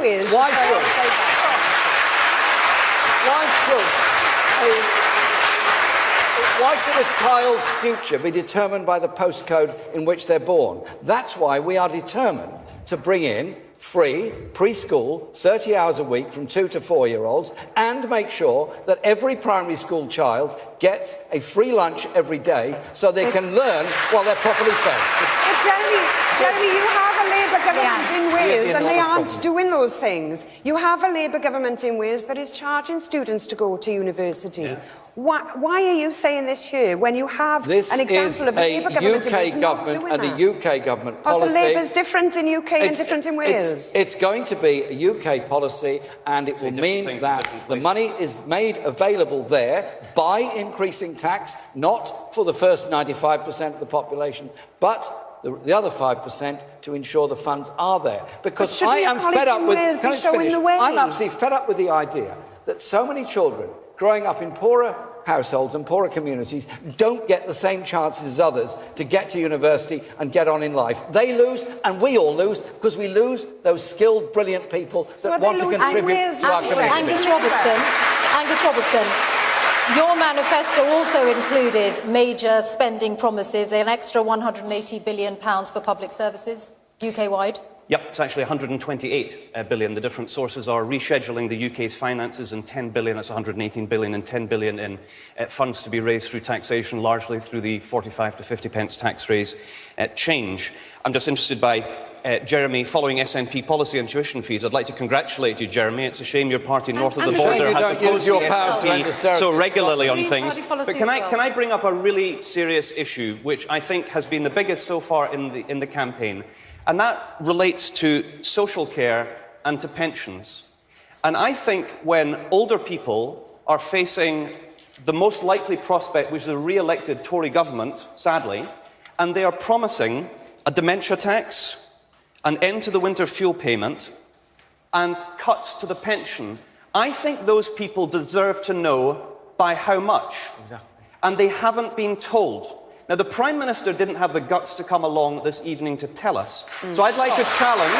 a child's future be determined by the postcode in which they're born? That's why we are determined to bring in free preschool, 30 hours a week from 2 to 4-year-olds, and make sure that every primary school child gets a free lunch every day so they can learn while they're properly fed. Jeremy, you have a Labour government in Wales and they aren't doing those things. You have a Labour government in Wales that is charging students to go to university. Yeah. Why are you saying this here when you have an example of a Labour government in Wales not doing that? And a UK government policy. So Labour's different in UK and different in Wales? It's going to be a UK policy, and it will mean that the money is made available there by increasing tax, not for the first 95% of the population, but the other 5% to ensure the funds are there. Because I am fed up with... Can I just finish? I'm absolutely fed up with the idea that so many children growing up in poorer households and poorer communities don't get the same chances as others to get to university and get on in life. They lose, and we all lose, because we lose those skilled, brilliant people that want to contribute to our community. Angus Robertson, your manifesto also included major spending promises, an extra £180 billion for public services, UK-wide. Yep, it's actually 128 billion. The different sources are rescheduling the UK's finances in 10 billion, that's 118 billion, and 10 billion in funds to be raised through taxation, largely through the 45 to 50 pence tax raise change. I'm just interested by Jeremy, following SNP policy on tuition fees. I'd like to congratulate you, Jeremy. It's a shame your party north of the border has opposed the SNP so regularly on things. But can I bring up a really serious issue, which I think has been the biggest so far in the campaign? And that relates to social care and to pensions. And I think when older people are facing the most likely prospect, which is a re-elected Tory government, sadly, and they are promising a dementia tax, an end to the winter fuel payment, and cuts to the pension, I think those people deserve to know by how much. Exactly. And they haven't been told. Now, the Prime Minister didn't have the guts to come along this evening to tell us. So I'd like to challenge...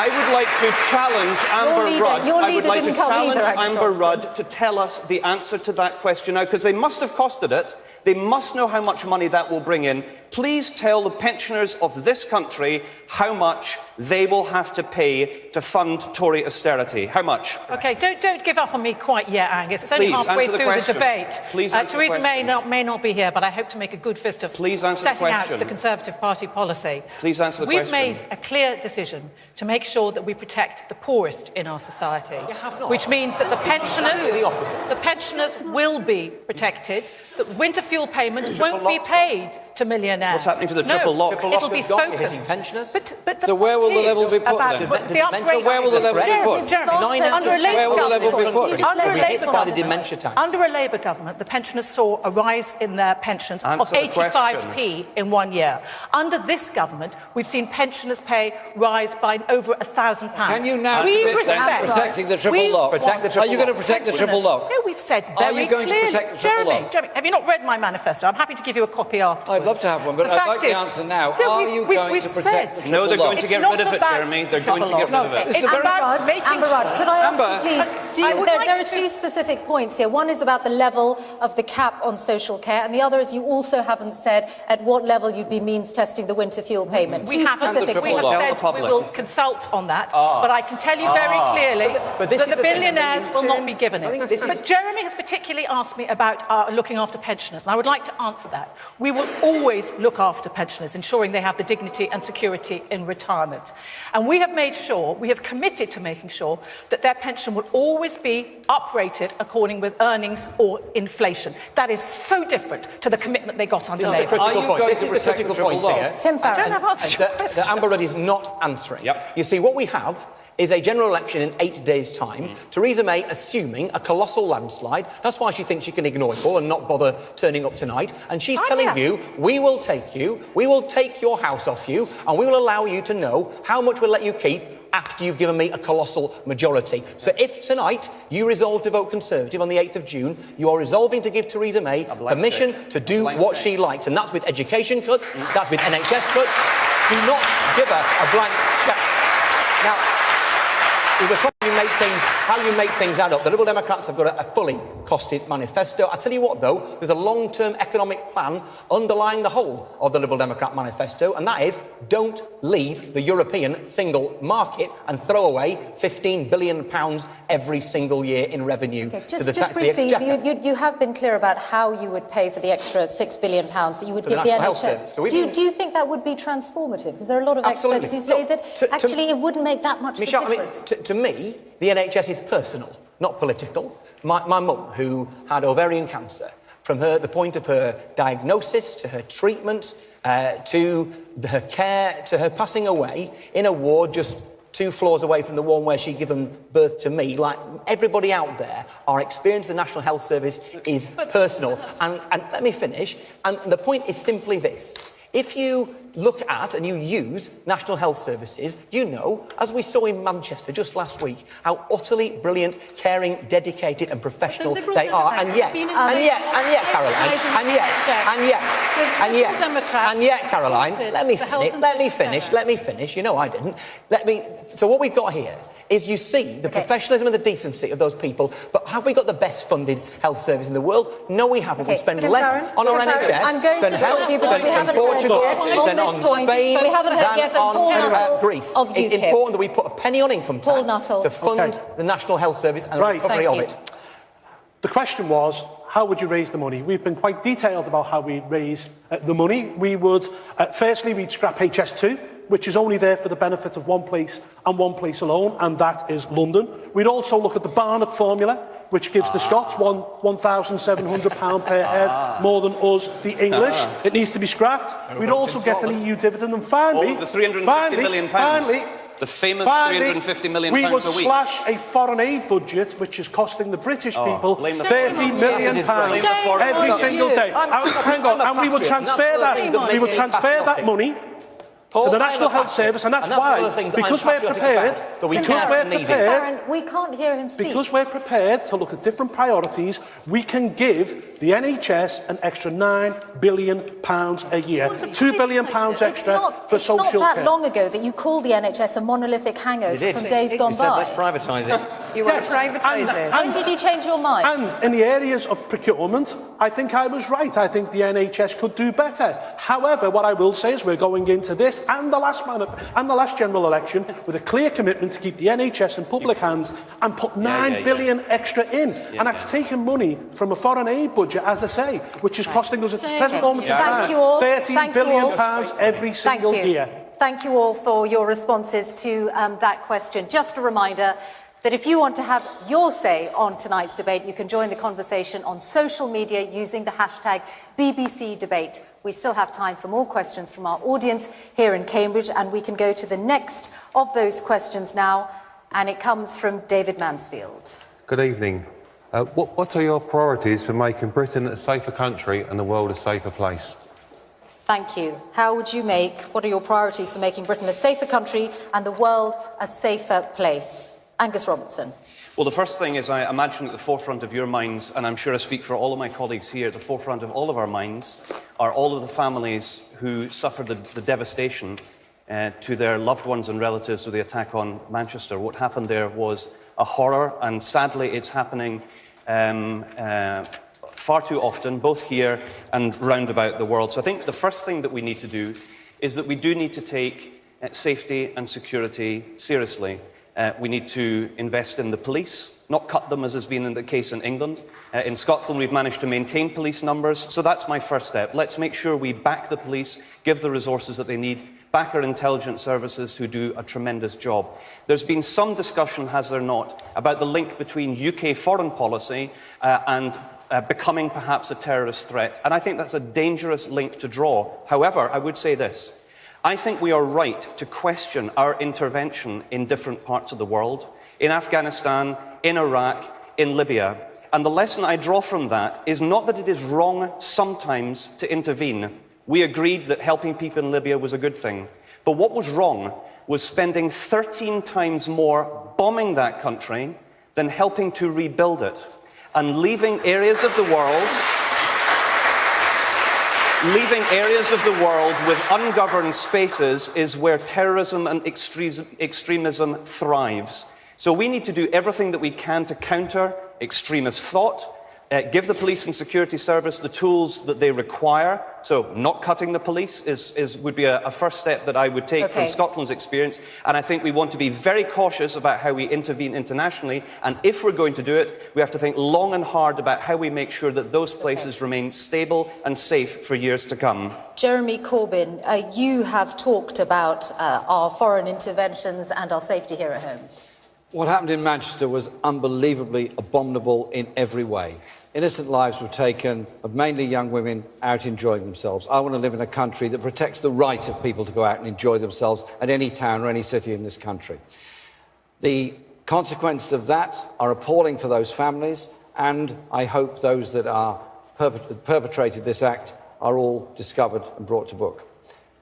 I would like to challenge Amber Rudd. I would like to challenge Amber Rudd to tell us the answer to that question now, because they must have costed it. They must know how much money that will bring in. Please tell the pensioners of this country how much they will have to pay to fund Tory austerity. How much? OK, don't give up on me quite yet, Angus. It's only halfway through the debate. Please answer Theresa the question. May not be here, but I hope to make a good fist of setting out the Conservative Party policy. Please answer the question. We've made a clear decision to make sure that we protect the poorest in our society, which means that the pensioners will be protected, that winter fuel payments won't be paid to millionaires. What's happening to the triple lock? It'll be focused. But so where will the level be put then? So where will the level be put? Under a Labour government, the pensioners saw a rise in their pensions of 85p in 1 year. Under this government, we've seen pensioners' pay rise by over £1,000. Can you now commit then to protecting the triple lock? Are you going to protect the triple lock? No, we've said very clearly. Are you going to protect the triple lock? Jeremy, have you not read my manifesto? I'm happy to give you a copy afterwards. I'd love to have one, but I'd like the answer now. Are you going to protect the triple lock? No, they're going to get rid of it, Jeremy. They're going to get rid of it. Amber Rudd, could I ask you, please, there are two specific points here. One is about the level of the cap on social care, and the other is you also haven't said at what level you'd be means testing the winter fuel payment. We have said we will consult on that, but I can tell you very clearly that the billionaires will not be given it. But Jeremy has particularly asked me about looking after pensioners, and I would like to answer that. We will always look after pensioners, ensuring they have the dignity and security in retirement. And we have made sure, we have committed to making sure that their pension will always be uprated according with earnings or inflation. That is so different to the commitment they got under Labour. This is the critical point here. Tim Farron. I don't have answers to your question. That Amber Rudd is not answering. You see, what we have is a general election in 8 days' time. Theresa May assuming a colossal landslide. That's why she thinks she can ignore it all and not bother turning up tonight. And she's telling you, we will take your house off you, and we will allow you to know how much we'll let you keep after you've given me a colossal majority. So if tonight you resolve to vote Conservative on the 8th of June, you are resolving to give Theresa May permission to do what she likes. And that's with education cuts, that's with NHS cuts. Do not give her a blank cheque. Now, there's a problem how you make things add up. The Liberal Democrats have got a fully costed manifesto. I tell you what, though, there's a long-term economic plan underlying the whole of the Liberal Democrat manifesto, and that is don't leave the European single market and throw away £15 billion every single year in revenue to the tax. Just briefly, you have been clear about how you would pay for the extra £6 billion that you would give the NHS. So do you think that would be transformative? Because there are a lot of experts who say that actually it wouldn't make that much of a difference. To me, the NHS is personal, not political. My mum, who had ovarian cancer, from the point of her diagnosis to her treatment, to her care, to her passing away in a ward just 2 floors away from the one where she'd given birth to me, like everybody out there, our experience of the National Health Service is personal. And let me finish. And the point is simply this. If you look at and you use National Health Services, you know, as we saw in Manchester just last week, how utterly brilliant, caring, dedicated and professional they are. And yet, Caroline, let me finish. You know I didn't. So what we've got here is you see the professionalism and the decency of those people, but have we got the best funded health service in the world? No, we haven't. We spend less on our NHS than health than Portugal, than on Spain, than on Greece. It's important that we put a penny on income tax to fund the National Health Service and the recovery of it. The question was, how would you raise the money? We've been quite detailed about how we raise the money. We would, firstly, we'd scrap HS2, which is only there for the benefit of one place and one place alone, and that is London. We'd also look at the Barnett formula, which gives the Scots £1,700 per head more than us, the English. It needs to be scrapped. We'd also get an EU dividend. And finally, the £350 million. The famous £350 million a week. We would slash a foreign aid budget, which is costing the British people £30 million every single day. Hang on, and we would transfer that. We would transfer that money to the National Health Service, and that's why, because we're prepared, we can't hear him speak. Because we're prepared to look at different priorities, we can give the NHS an extra £9 billion a year, £2 billion extra for social care. It's not that long ago that you called the NHS a monolithic hangover from days gone by. Let's privatise it. You want to privatise it? When did you change your mind? And in the areas of procurement, I think I was right. I think the NHS could do better. However, what I will say is we're going into this and the last general election with a clear commitment to keep the NHS in public hands and put £9 billion extra in. And that's taking money from a foreign aid budget, as I say, which is costing us at the present moment in time £13 billion every single year. Thank you all for your responses to that question. Just a reminder that if you want to have your say on tonight's debate, you can join the conversation on social media using the hashtag BBC Debate. We still have time for more questions from our audience here in Cambridge, and we can go to the next of those questions now, and it comes from David Mansfield. Good evening. What are your priorities for making Britain a safer country and the world a safer place? Thank you. What are your priorities for making Britain a safer country and the world a safer place? Angus Robertson. Well, the first thing is, I imagine at the forefront of your minds, and I'm sure I speak for all of my colleagues here, at the forefront of all of our minds are all of the families who suffered the devastation to their loved ones and relatives with the attack on Manchester. What happened there was a horror, and sadly it's happening far too often, both here and round about the world. So I think the first thing that we need to do is that we do need to take safety and security seriously. We need to invest in the police, not cut them as has been the case in England. In Scotland, we've managed to maintain police numbers, so that's my first step. Let's make sure we back the police, give the resources that they need, back our intelligence services who do a tremendous job. There's been some discussion, has there not, about the link between UK foreign policy and becoming perhaps a terrorist threat, and I think that's a dangerous link to draw. However, I would say this. I think we are right to question our intervention in different parts of the world, in Afghanistan, in Iraq, in Libya. And the lesson I draw from that is not that it is wrong sometimes to intervene. We agreed that helping people in Libya was a good thing. But what was wrong was spending 13 times more bombing that country than helping to rebuild it, and leaving areas of the world with ungoverned spaces is where terrorism and extremism thrives. So we need to do everything that we can to counter extremist thought, give the police and security service the tools that they require. So not cutting the police would be a first step that I would take from Scotland's experience. And I think we want to be very cautious about how we intervene internationally. And if we're going to do it, we have to think long and hard about how we make sure that those places remain stable and safe for years to come. Jeremy Corbyn, you have talked about our foreign interventions and our safety here at home. What happened in Manchester was unbelievably abominable in every way. Innocent lives were taken of mainly young women out enjoying themselves. I want to live in a country that protects the right of people to go out and enjoy themselves at any town or any city in this country. The consequences of that are appalling for those families, and I hope those that are perpetrated this act are all discovered and brought to book.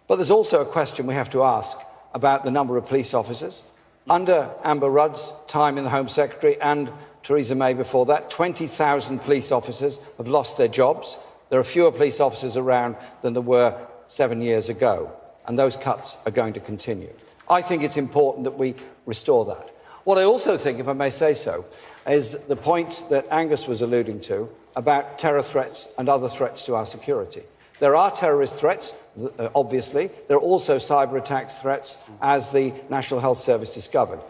But there's also a question we have to ask about the number of police officers. Under Amber Rudd's time in the Home Secretary and Theresa May before that, 20,000 police officers have lost their jobs. There are fewer police officers around than there were 7 years ago, and those cuts are going to continue. I think it's important that we restore that. What I also think, if I may say so, is the point that Angus was alluding to about terror threats and other threats to our security. There are terrorist threats, obviously. There are also cyber attacks threats, as the National Health Service discovered.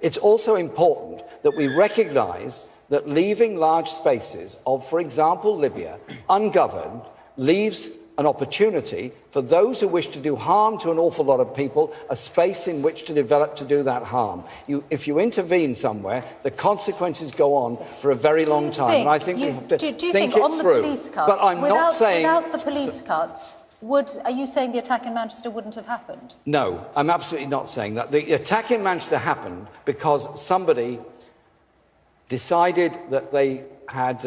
It's also important that we recognise that leaving large spaces of, for example, Libya, ungoverned, leaves an opportunity for those who wish to do harm to an awful lot of people, a space in which to develop to do that harm. If you intervene somewhere, the consequences go on for a very long time. And I think we have to think it through. Police cuts, but I'm not saying... Without the police cuts, are you saying the attack in Manchester wouldn't have happened? No, I'm absolutely not saying that. The attack in Manchester happened because somebody decided that they had...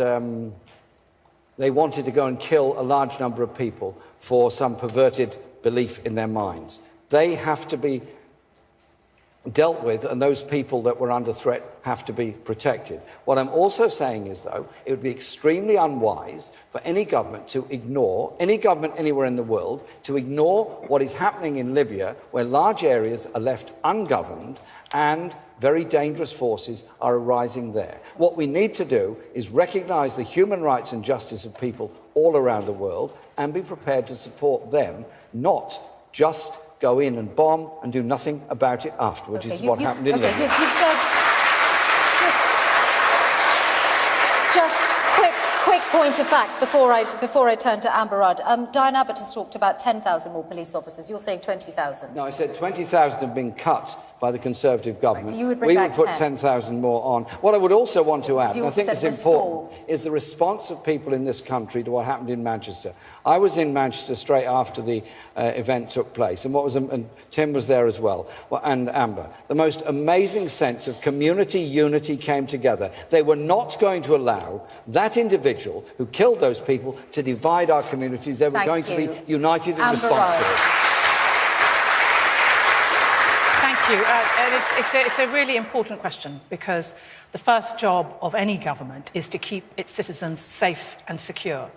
they wanted to go and kill a large number of people for some perverted belief in their minds. They have to be dealt with, and those people that were under threat have to be protected. What I'm also saying is, though, it would be extremely unwise for any government to ignore, any government anywhere in the world, to ignore what is happening in Libya, where large areas are left ungoverned and very dangerous forces are arising there. What we need to do is recognise the human rights and justice of people all around the world and be prepared to support them, not just go in and bomb and do nothing about it afterwards, which is what happened in Libya. You've said, just quick point of fact before I turn to Amber Rudd. Diane Abbott has talked about 10,000 more police officers. You're saying 20,000. No, I said 20,000 have been cut by the Conservative government. Right, so you would bring we back would put 10. 10,000 more on. What I would also want to add, and I think it's important, restore. is the response of people in this country to what happened in Manchester. I was in Manchester straight after the event took place, and Tim was there as well, and Amber. The most amazing sense of community unity came together. They were not going to allow that individual who killed those people to divide our communities. They were going to be united in response to it. Thank you. And it's a really important question, because the first job of any government is to keep its citizens safe and secure.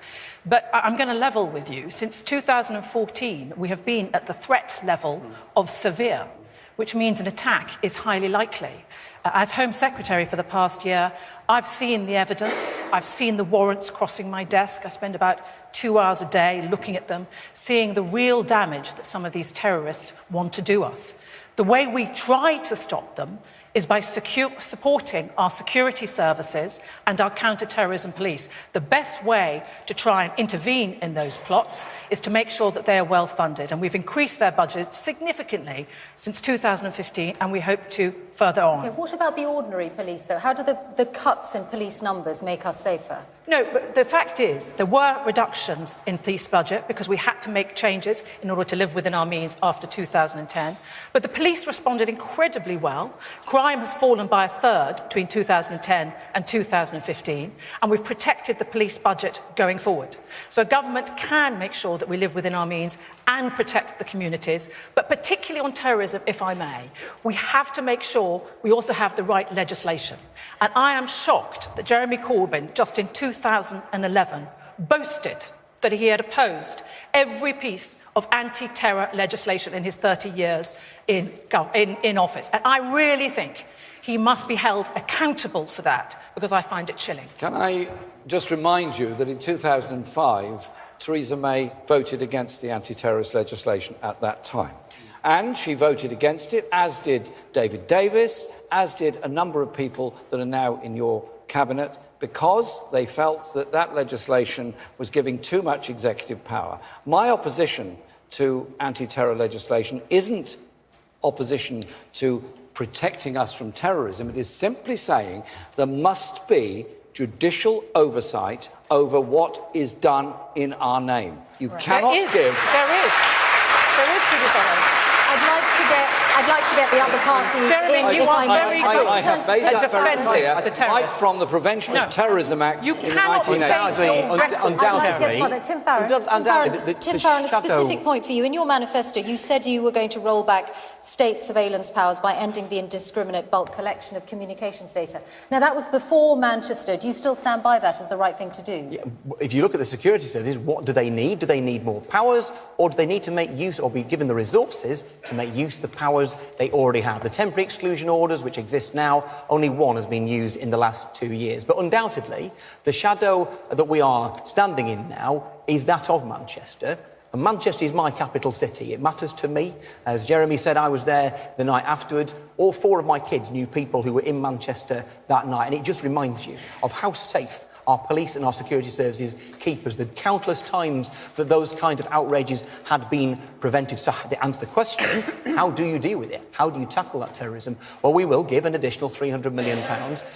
But I'm going to level with you. Since 2014, we have been at the threat level of severe, which means an attack is highly likely. As Home Secretary for the past year, I've seen the evidence, I've seen the warrants crossing my desk. I spend about 2 hours a day looking at them, seeing the real damage that some of these terrorists want to do us. The way we try to stop them is by supporting our security services and our counter-terrorism police. The best way to try and intervene in those plots is to make sure that they are well funded. And we've increased their budgets significantly since 2015, and we hope to further on. Okay, what about the ordinary police, though? How do the cuts in police numbers make us safer? No, but the fact is there were reductions in police budget because we had to make changes in order to live within our means after 2010. But the police responded incredibly well. Crime has fallen by a third between 2010 and 2015, and we've protected the police budget going forward. So government can make sure that we live within our means and protect the communities, but particularly on terrorism, if I may, we have to make sure we also have the right legislation. And I am shocked that Jeremy Corbyn, just in 2011, boasted that he had opposed every piece of anti-terror legislation in his 30 years in office. And I really think he must be held accountable for that, because I find it chilling. Can I just remind you that in 2005, Theresa May voted against the anti-terrorist legislation at that time. And she voted against it, as did David Davis, as did a number of people that are now in your cabinet, because they felt that that legislation was giving too much executive power. My opposition to anti-terror legislation isn't opposition to protecting us from terrorism. It is simply saying there must be judicial oversight over what is done in our name. You cannot give... There is judicial oversight. I'd like to get the other parties. Jeremy, you are very good at defending the terrorists. Right from the Prevention of Terrorism Act you in the cannot 1980s. Undoubtedly. Tim Farron, a specific point for you. In your manifesto, you said you were going to roll back state surveillance powers by ending the indiscriminate bulk collection of communications data. Now, that was before Manchester. Do you still stand by that as the right thing to do? Yeah, if you look at the security services, what do they need? Do they need more powers, or do they need to make use, or be given the resources to make use of the powers they already have? The temporary exclusion orders, which exist now, only one has been used in the last 2 years. But undoubtedly, the shadow that we are standing in now is that of Manchester. And Manchester is my capital city. It matters to me. As Jeremy said, I was there the night afterwards. All 4 of my kids knew people who were in Manchester that night. And it just reminds you of how safe our police and our security services keep us, the countless times that those kinds of outrages had been prevented. So to answer the question, how do you deal with it? How do you tackle that terrorism? Well, we will give an additional £300 million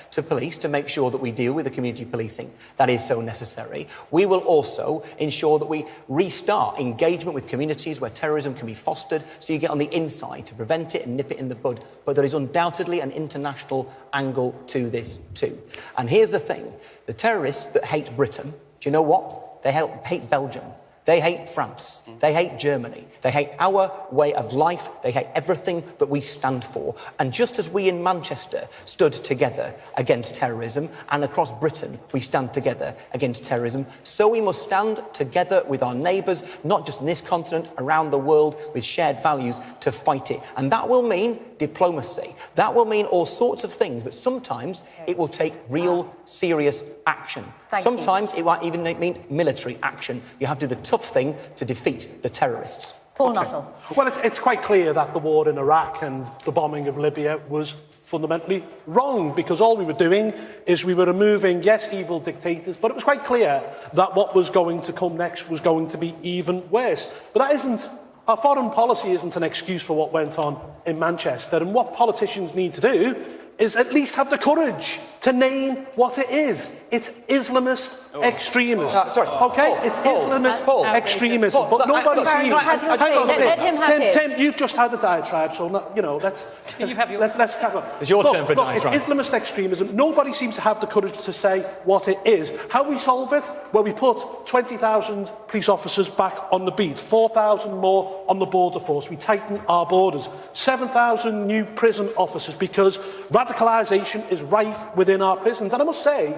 to police to make sure that we deal with the community policing that is so necessary. We will also ensure that we restart engagement with communities where terrorism can be fostered, so you get on the inside to prevent it and nip it in the bud. But there is undoubtedly an international angle to this too. And here's the thing. The terrorists that hate Britain, do you know what? They hate Belgium. They hate France. They hate Germany. They hate our way of life. They hate everything that we stand for. And just as we in Manchester stood together against terrorism, and across Britain we stand together against terrorism, so we must stand together with our neighbours, not just in this continent, around the world, with shared values to fight it. And that will mean diplomacy. That will mean all sorts of things, but sometimes it will take real, serious action. Sometimes it might even mean military action. You have to do the tough thing to defeat the terrorists. Paul Nuttall. Well, it's quite clear that the war in Iraq and the bombing of Libya was fundamentally wrong, because all we were doing is we were removing, yes, evil dictators, but it was quite clear that what was going to come next was going to be even worse. But that isn't... Our foreign policy isn't an excuse for what went on in Manchester, and what politicians need to do is at least have the courage to name what it is. It's Islamist extremism. Sorry. Okay? It's Islamist extremism. But nobody sees... Let him have his. Tim, you've just had a diatribe, so, let's... Let's carry on. It's your turn for a diatribe. It's Islamist extremism. Nobody seems to have the courage to say what it is. How we solve it? Well, we put 20,000 police officers back on the beat, 4,000 more on the border force. We tighten our borders, 7,000 new prison officers, because radicalisation is rife within our prisons. And I must say,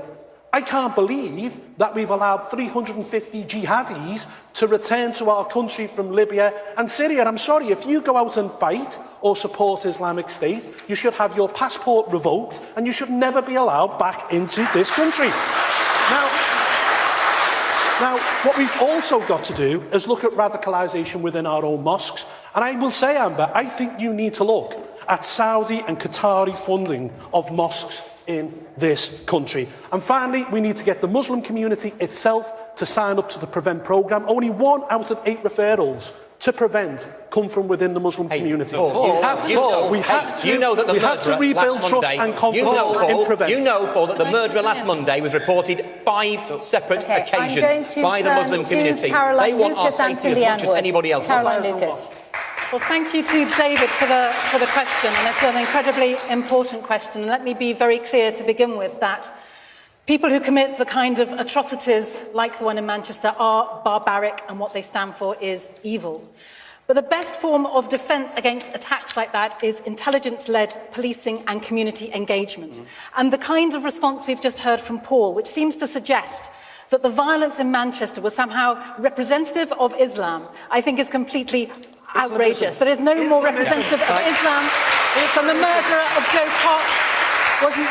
I can't believe that we've allowed 350 jihadis to return to our country from Libya and Syria. I'm sorry, if you go out and fight or support Islamic State, you should have your passport revoked and you should never be allowed back into this country. Now, what we've also got to do is look at radicalisation within our own mosques. And I will say, Amber, I think you need to look at Saudi and Qatari funding of mosques in this country. And finally, we need to get the Muslim community itself to sign up to the PREVENT programme. Only 1 out of 8 referrals to PREVENT come from within the Muslim community. We have to rebuild trust and confidence in PREVENT. You know, Paul, that the murderer last Monday was reported 5 separate occasions by the Muslim community. They want our safety as much as anybody else. Caroline Lucas. Well, thank you to David for the question, and it's an incredibly important question. And let me be very clear to begin with that people who commit the kind of atrocities like the one in Manchester are barbaric, and what they stand for is evil. But the best form of defence against attacks like that is intelligence-led policing and community engagement. And the kind of response we've just heard from Paul, which seems to suggest that the violence in Manchester was somehow representative of Islam, I think is completely outrageous. There is no more representative of Islam than the murderer of Joe Cox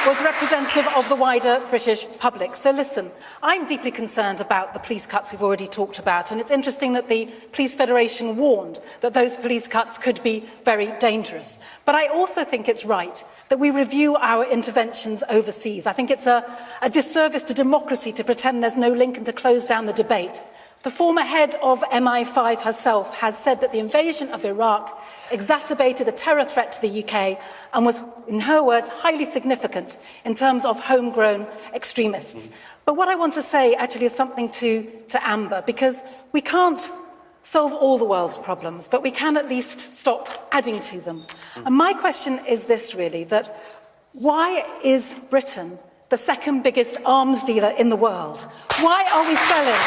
was representative of the wider British public. So listen, I'm deeply concerned about the police cuts we've already talked about, and it's interesting that the Police Federation warned that those police cuts could be very dangerous. But I also think it's right that we review our interventions overseas. I think it's a disservice to democracy to pretend there's no link and to close down the debate. The former head of MI5 herself has said that the invasion of Iraq exacerbated the terror threat to the UK and was, in her words, highly significant in terms of homegrown extremists. But what I want to say actually is something to Amber, because we can't solve all the world's problems, but we can at least stop adding to them. And my question is this, really, that why is Britain the second biggest arms dealer in the world? Why are we selling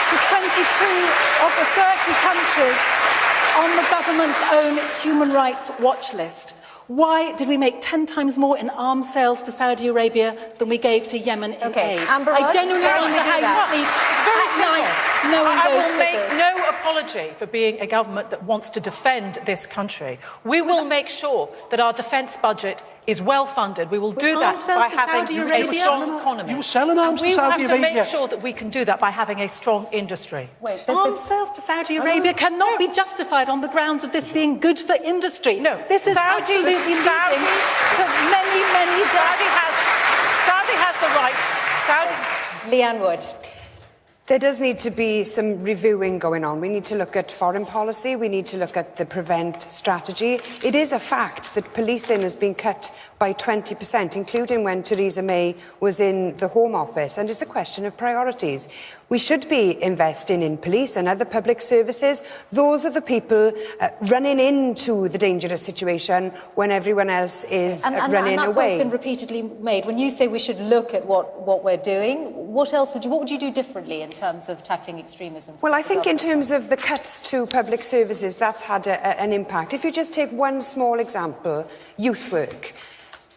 to 22 of the 30 countries on the government's own human rights watch list? Why did we make 10 times more in arms sales to Saudi Arabia than we gave to Yemen in aid? Amber, I genuinely wonder how you sleep. It's very nice knowing I those will make no apology for being a government that wants to defend this country. We will make sure that our defence budget is well funded. We will do that by having a strong economy. You were selling arms to Saudi Arabia. We have to make sure that we can do that by having a strong industry. Arms sales to Saudi Arabia cannot be justified on the grounds of this being good for industry. No, this is absolutely leading to many. Saudi has the right. Leanne Wood. There does need to be some reviewing going on. We need to look at foreign policy. We need to look at the PREVENT strategy. It is a fact that policing has been cut by 20%, including when Theresa May was in the Home Office. And it's a question of priorities. We should be investing in police and other public services. Those are the people running into the dangerous situation when everyone else is running away. And that point's been repeatedly made. When you say we should look at what we're doing, what would you do differently in terms of tackling extremism? Well, I think in terms of the cuts to public services, that's had an impact. If you just take one small example, youth work.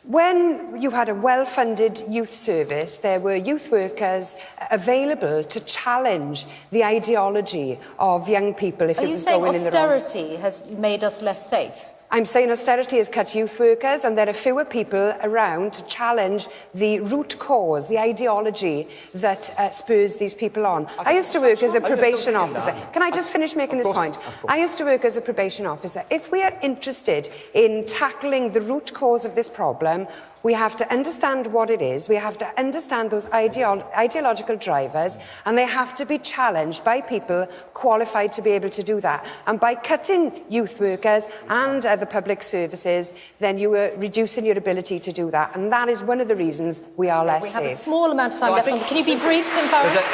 When you had a well-funded youth service, there were youth workers available to challenge the ideology of young people if Are it you was saying going in the wrong... austerity has made us less safe? I'm saying austerity has cut youth workers and there are fewer people around to challenge the root cause, the ideology that spurs these people on. I used to work as a probation officer. Can I just finish making this point? I used to work as a probation officer. If we are interested in tackling the root cause of this problem, we have to understand what it is, we have to understand those ideological drivers, and they have to be challenged by people qualified to be able to do that. And by cutting youth workers and other public services, then you are reducing your ability to do that. And that is one of the reasons we are less safe. We have a small amount of time left. Can you be brief, Tim Farron? There's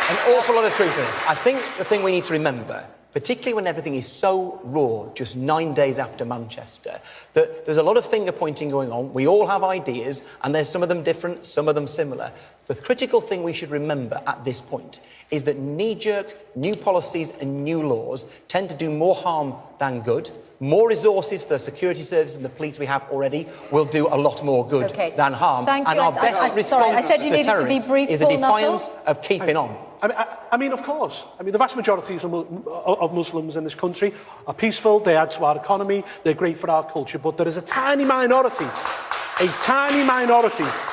an awful lot of truth in it. I think the thing we need to remember, particularly when everything is so raw, just 9 days after Manchester, that there's a lot of finger-pointing going on. We all have ideas, and there's some of them different, some of them similar. The critical thing we should remember at this point is that knee-jerk new policies and new laws tend to do more harm than good. More resources for the security services and the police we have already will do a lot more good than harm. Thank you. And our best response to the terrorists is the defiance of keeping on. I mean, of course. I mean, the vast majority of Muslims in this country are peaceful, they add to our economy, they're great for our culture, but there is a tiny minority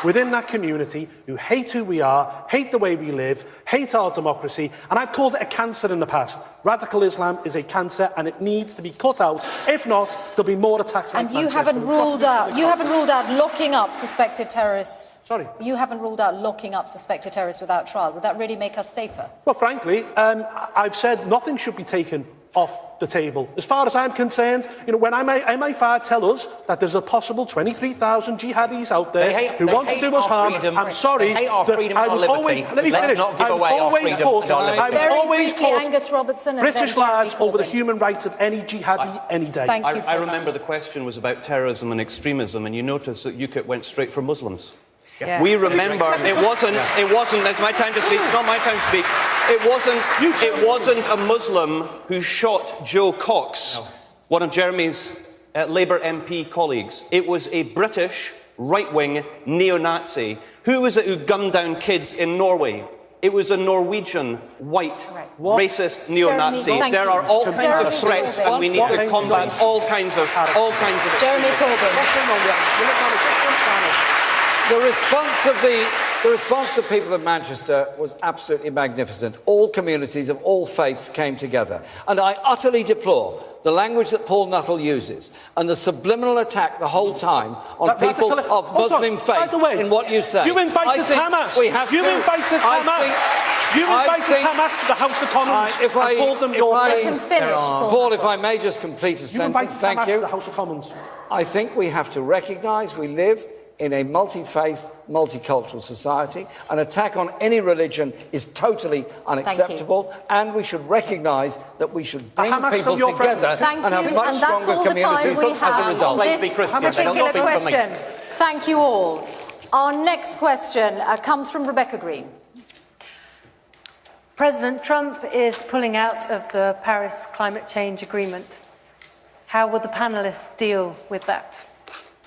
within that community who hate who we are, hate the way we live, hate our democracy, and I've called it a cancer in the past. Radical Islam is a cancer and it needs to be cut out. If not, there'll be more attacks like And you haven't ruled out locking up suspected terrorists. Sorry? You haven't ruled out locking up suspected terrorists without trial. Would that really make us safer? Well, frankly, I've said nothing should be taken off the table. As far as I'm concerned, you know, when MI5 tell us that there's a possible 23,000 jihadis out there who want to do us harm, I'm sorry. They hate our freedom and our liberty. Let me finish. Not give away our freedom and our liberty. I would always put Angus Robertson and British lives over the human rights of any jihadi any day. Thank you. I remember the question was about terrorism and extremism, and you noticed that UKIP went straight for Muslims. Yeah. We remember it wasn't. It's my time to speak. It's not my time to speak. It wasn't a Muslim who shot Joe Cox, one of Jeremy's Labour MP colleagues. It was a British right-wing neo-Nazi. Who was it who gunned down kids in Norway? It was a Norwegian white racist neo-Nazi. There are all kinds of threats, and we need to combat all kinds of. Jeremy Corbyn. The response to the people of Manchester was absolutely magnificent. All communities of all faiths came together. And I utterly deplore the language that Paul Nuttall uses and the subliminal attack the whole time on people of Muslim faith in what you say. You invited Hamas. You invited Hamas to the House of Commons and called them your friends. Paul, if I may just complete a sentence. Thank you. To the House of Commons. I think we have to recognise we live in a multi-faith, multicultural society. An attack on any religion is totally unacceptable, and we should recognise that we should bring people together and have much stronger communities as a result. Thank you all. Our next question comes from Rebecca Green. President Trump is pulling out of the Paris Climate Change Agreement. How will the panellists deal with that?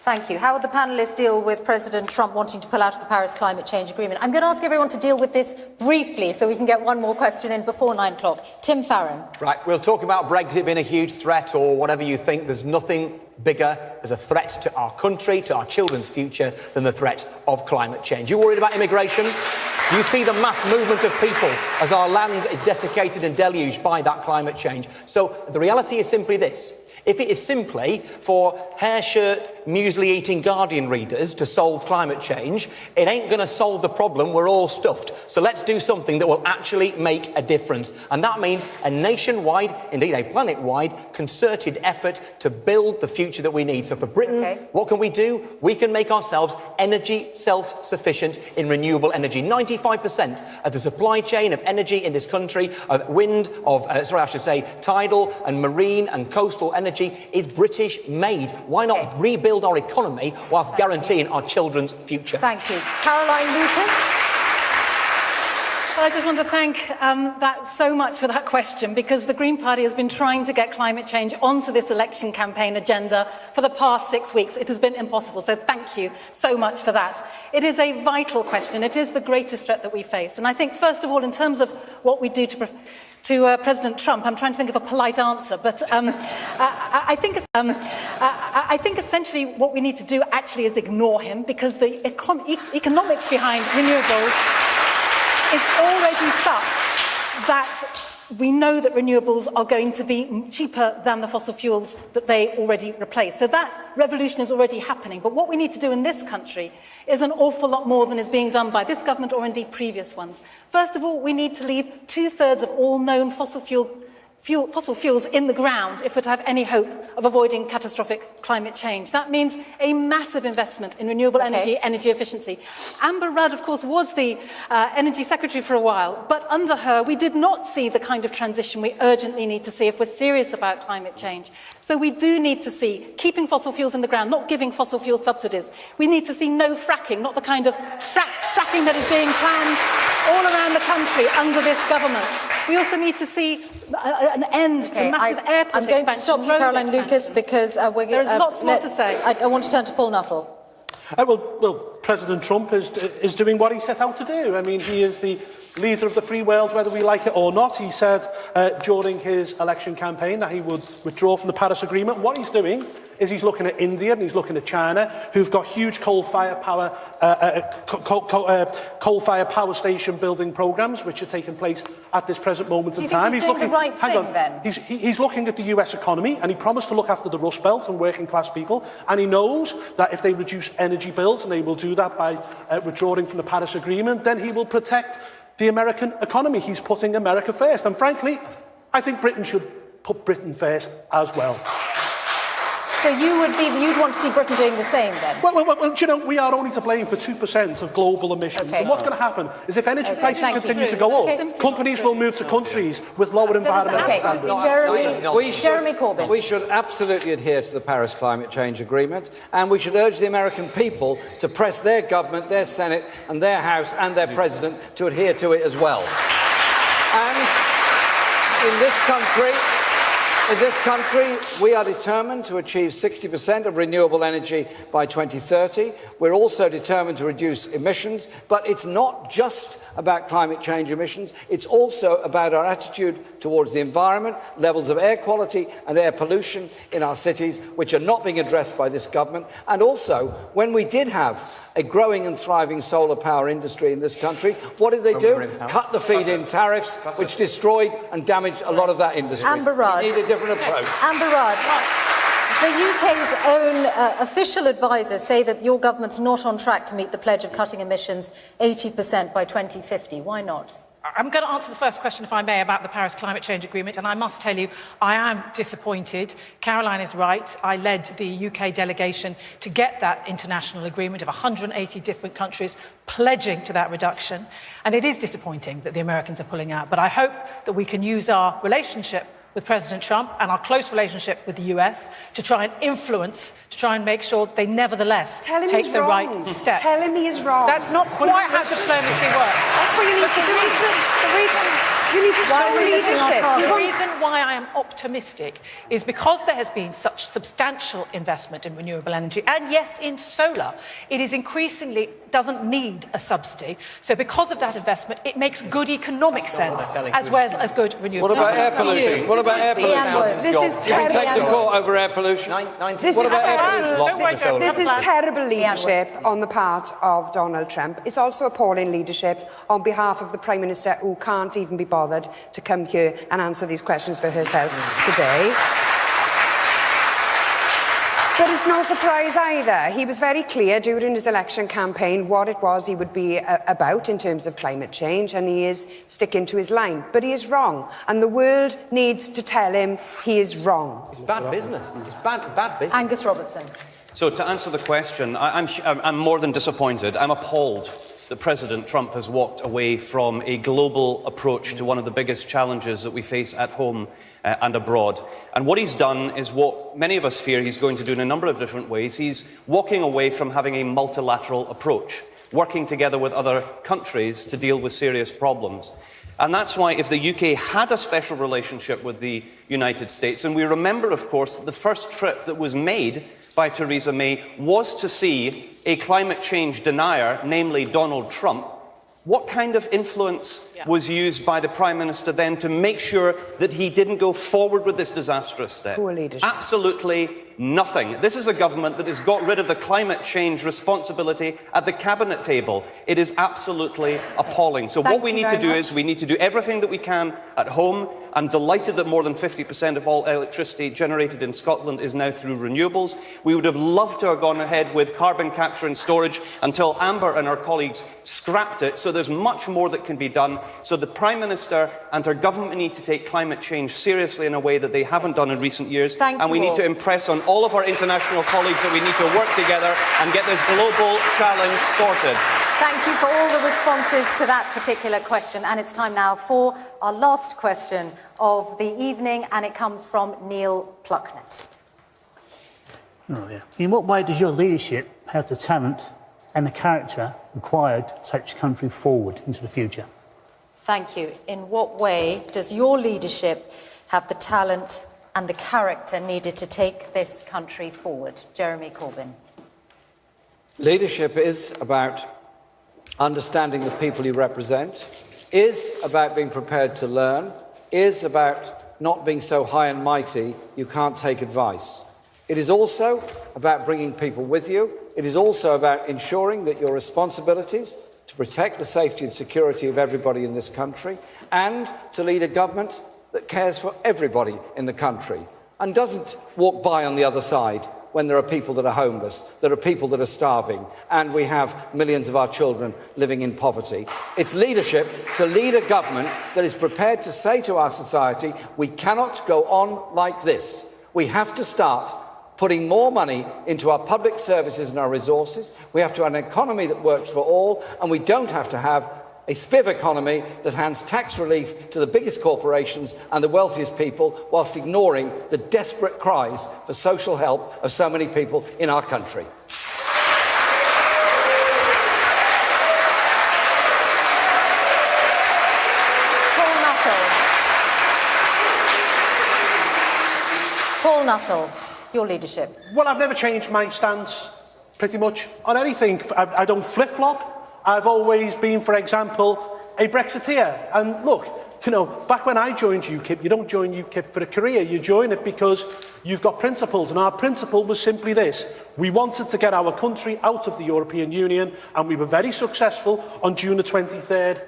Thank you. How would the panellists deal with President Trump wanting to pull out of the Paris Climate Change Agreement? I'm going to ask everyone to deal with this briefly so we can get one more question in before 9 o'clock. Tim Farron. Right, we'll talk about Brexit being a huge threat or whatever you think. There's nothing bigger as a threat to our country, to our children's future, than the threat of climate change. You worried about immigration? You see the mass movement of people as our land is desiccated and deluged by that climate change. So the reality is simply this. If it is simply for hair shirt, muesli-eating Guardian readers to solve climate change, it ain't going to solve the problem. We're all stuffed. So let's do something that will actually make a difference. And that means a nationwide, indeed a planet-wide, concerted effort to build the future that we need. So for Britain, what can we do? We can make ourselves energy self-sufficient in renewable energy. 95% of the supply chain of energy in this country, of wind, tidal and marine and coastal energy, is British-made. Why not rebuild our economy whilst guaranteeing our children's future? Thank you. Caroline Lucas. I just want to thank that so much for that question, because the Green Party has been trying to get climate change onto this election campaign agenda for the past 6 weeks. It has been impossible, so thank you so much for that. It is a vital question. It is the greatest threat that we face. And I think, first of all, in terms of what we do to President Trump, I'm trying to think of a polite answer, but I think essentially what we need to do actually is ignore him, because the economics behind renewables is already such that we know that renewables are going to be cheaper than the fossil fuels that they already replace. So that revolution is already happening. But what we need to do in this country is an awful lot more than is being done by this government or indeed previous ones. First of all, we need to leave 2/3 of all known fossil fuels in the ground if we're to have any hope of avoiding catastrophic climate change. That means a massive investment in renewable energy efficiency. Amber Rudd, of course, was the Energy Secretary for a while, but under her we did not see the kind of transition we urgently need to see if we're serious about climate change. So we do need to see keeping fossil fuels in the ground, not giving fossil fuel subsidies. We need to see no fracking, not the kind of fracking that is being planned all around the country under this government. We also need to see an end to massive airport I'm going to stop you, Caroline Lucas, because there is lots more to say. I want to turn to Paul Nuttall. Well, President Trump is doing what he set out to do. I mean, he is the leader of the free world, whether we like it or not. He said during his election campaign that he would withdraw from the Paris Agreement. What he's doing is he's looking at India and he's looking at China, who've got huge coal-fired power station building programs, which are taking place at this present moment in time. He's doing the right thing, then? He's looking at the US economy, and he promised to look after the Rust Belt and working class people, and he knows that if they reduce energy bills, and they will do that by withdrawing from the Paris Agreement, then he will protect the American economy. He's putting America first, and frankly, I think Britain should put Britain first as well. So you'd want to see Britain doing the same, then? Well, you know, we are only to blame for 2% of global emissions. And what's going to happen is if energy prices continue to go up, companies will move to countries with lower environmental standards. Jeremy Corbyn. We should absolutely adhere to the Paris Climate Change Agreement, and we should urge the American people to press their government, their Senate and their House and their President to adhere to it as well. And in this country, we are determined to achieve 60% of renewable energy by 2030. We're also determined to reduce emissions, but it's not just about climate change emissions. It's also about our attitude towards the environment, levels of air quality and air pollution in our cities, which are not being addressed by this government. And also, when we did have a growing and thriving solar power industry in this country, what did they do? Cut the feed-in tariffs, which destroyed and damaged a lot of that industry. Amber Rudd. We need a different approach. Amber Rudd. The UK's own official advisers say that your government's not on track to meet the pledge of cutting emissions 80% by 2050. Why not? I'm going to answer the first question, if I may, about the Paris Climate Change Agreement, and I must tell you, I am disappointed. Caroline is right. I led the UK delegation to get that international agreement of 180 different countries pledging to that reduction, and it is disappointing that the Americans are pulling out, but I hope that we can use our relationship with President Trump and our close relationship with the US to try and influence, to try and make sure they nevertheless take the right steps. Tell him he is wrong. That's not quite how diplomacy works. That's what you need to do. You need to show leadership. The reason why I am optimistic is because there has been such substantial investment in renewable energy, and yes, in solar. It is increasingly doesn't need a subsidy. So because of that investment, it makes good economic sense as well as good renewable. What about air pollution? What about air pollution? This is Did we take the court over air pollution? What about air pollution? This is terrible leadership on the part of Donald Trump. It's also appalling leadership on behalf of the Prime Minister, who can't even be bothered to come here and answer these questions for herself today. But it's no surprise either. He was very clear during his election campaign what it was he would be about in terms of climate change, and he is sticking to his line. But he is wrong, and the world needs to tell him he is wrong. It's bad business. It's bad business. Angus Robertson. So to answer the question, I'm more than disappointed. I'm appalled that President Trump has walked away from a global approach to one of the biggest challenges that we face at home and abroad. And what he's done is what many of us fear he's going to do in a number of different ways. He's walking away from having a multilateral approach. working together with other countries to deal with serious problems. And that's why if the UK had a special relationship with the United States, and we remember, of course, the first trip that was made by Theresa May was to see a climate change denier, namely Donald Trump, what kind of influence was used by the Prime Minister then to make sure that he didn't go forward with this disastrous step? Poor leadership. Absolutely nothing. This is a government that has got rid of the climate change responsibility at the cabinet table. It is absolutely appalling. So what we need to do is we need to do everything that we can at home. I'm delighted that more than 50% of all electricity generated in Scotland is now through renewables. We would have loved to have gone ahead with carbon capture and storage until Amber and our colleagues scrapped it. So there's much more that can be done. So the Prime Minister and her government need to take climate change seriously in a way that they haven't done in recent years. And we need to impress on all of our international colleagues that we need to work together and get this global challenge sorted. Thank you for all the responses to that particular question. And it's time now for our last question of the evening, and it comes from Neil Plucknett. Oh, yeah. In what way does your leadership have the talent and the character required to take this country forward into the future? Thank you. In what way does your leadership have the talent and the character needed to take this country forward? Jeremy Corbyn. Leadership is about understanding the people you represent, is about being prepared to learn, is about not being so high and mighty you can't take advice. It is also about bringing people with you. It is also about ensuring that your responsibilities to protect the safety and security of everybody in this country and to lead a government that cares for everybody in the country and doesn't walk by on the other side when there are people that are homeless, there are people that are starving, and we have millions of our children living in poverty. It's leadership to lead a government that is prepared to say to our society, we cannot go on like this. We have to start putting more money into our public services and our resources. We have to have an economy that works for all, and we don't have to have a spiv economy that hands tax relief to the biggest corporations and the wealthiest people whilst ignoring the desperate cries for social help of so many people in our country. Paul Nuttall, your leadership. Well, I've never changed my stance, pretty much, on anything. I don't flip-flop. I've always been, for example, a Brexiteer. And look, you know, back when I joined UKIP, you don't join UKIP for a career. You join it because you've got principles. And our principle was simply this. We wanted to get our country out of the European Union, and we were very successful on June the 23rd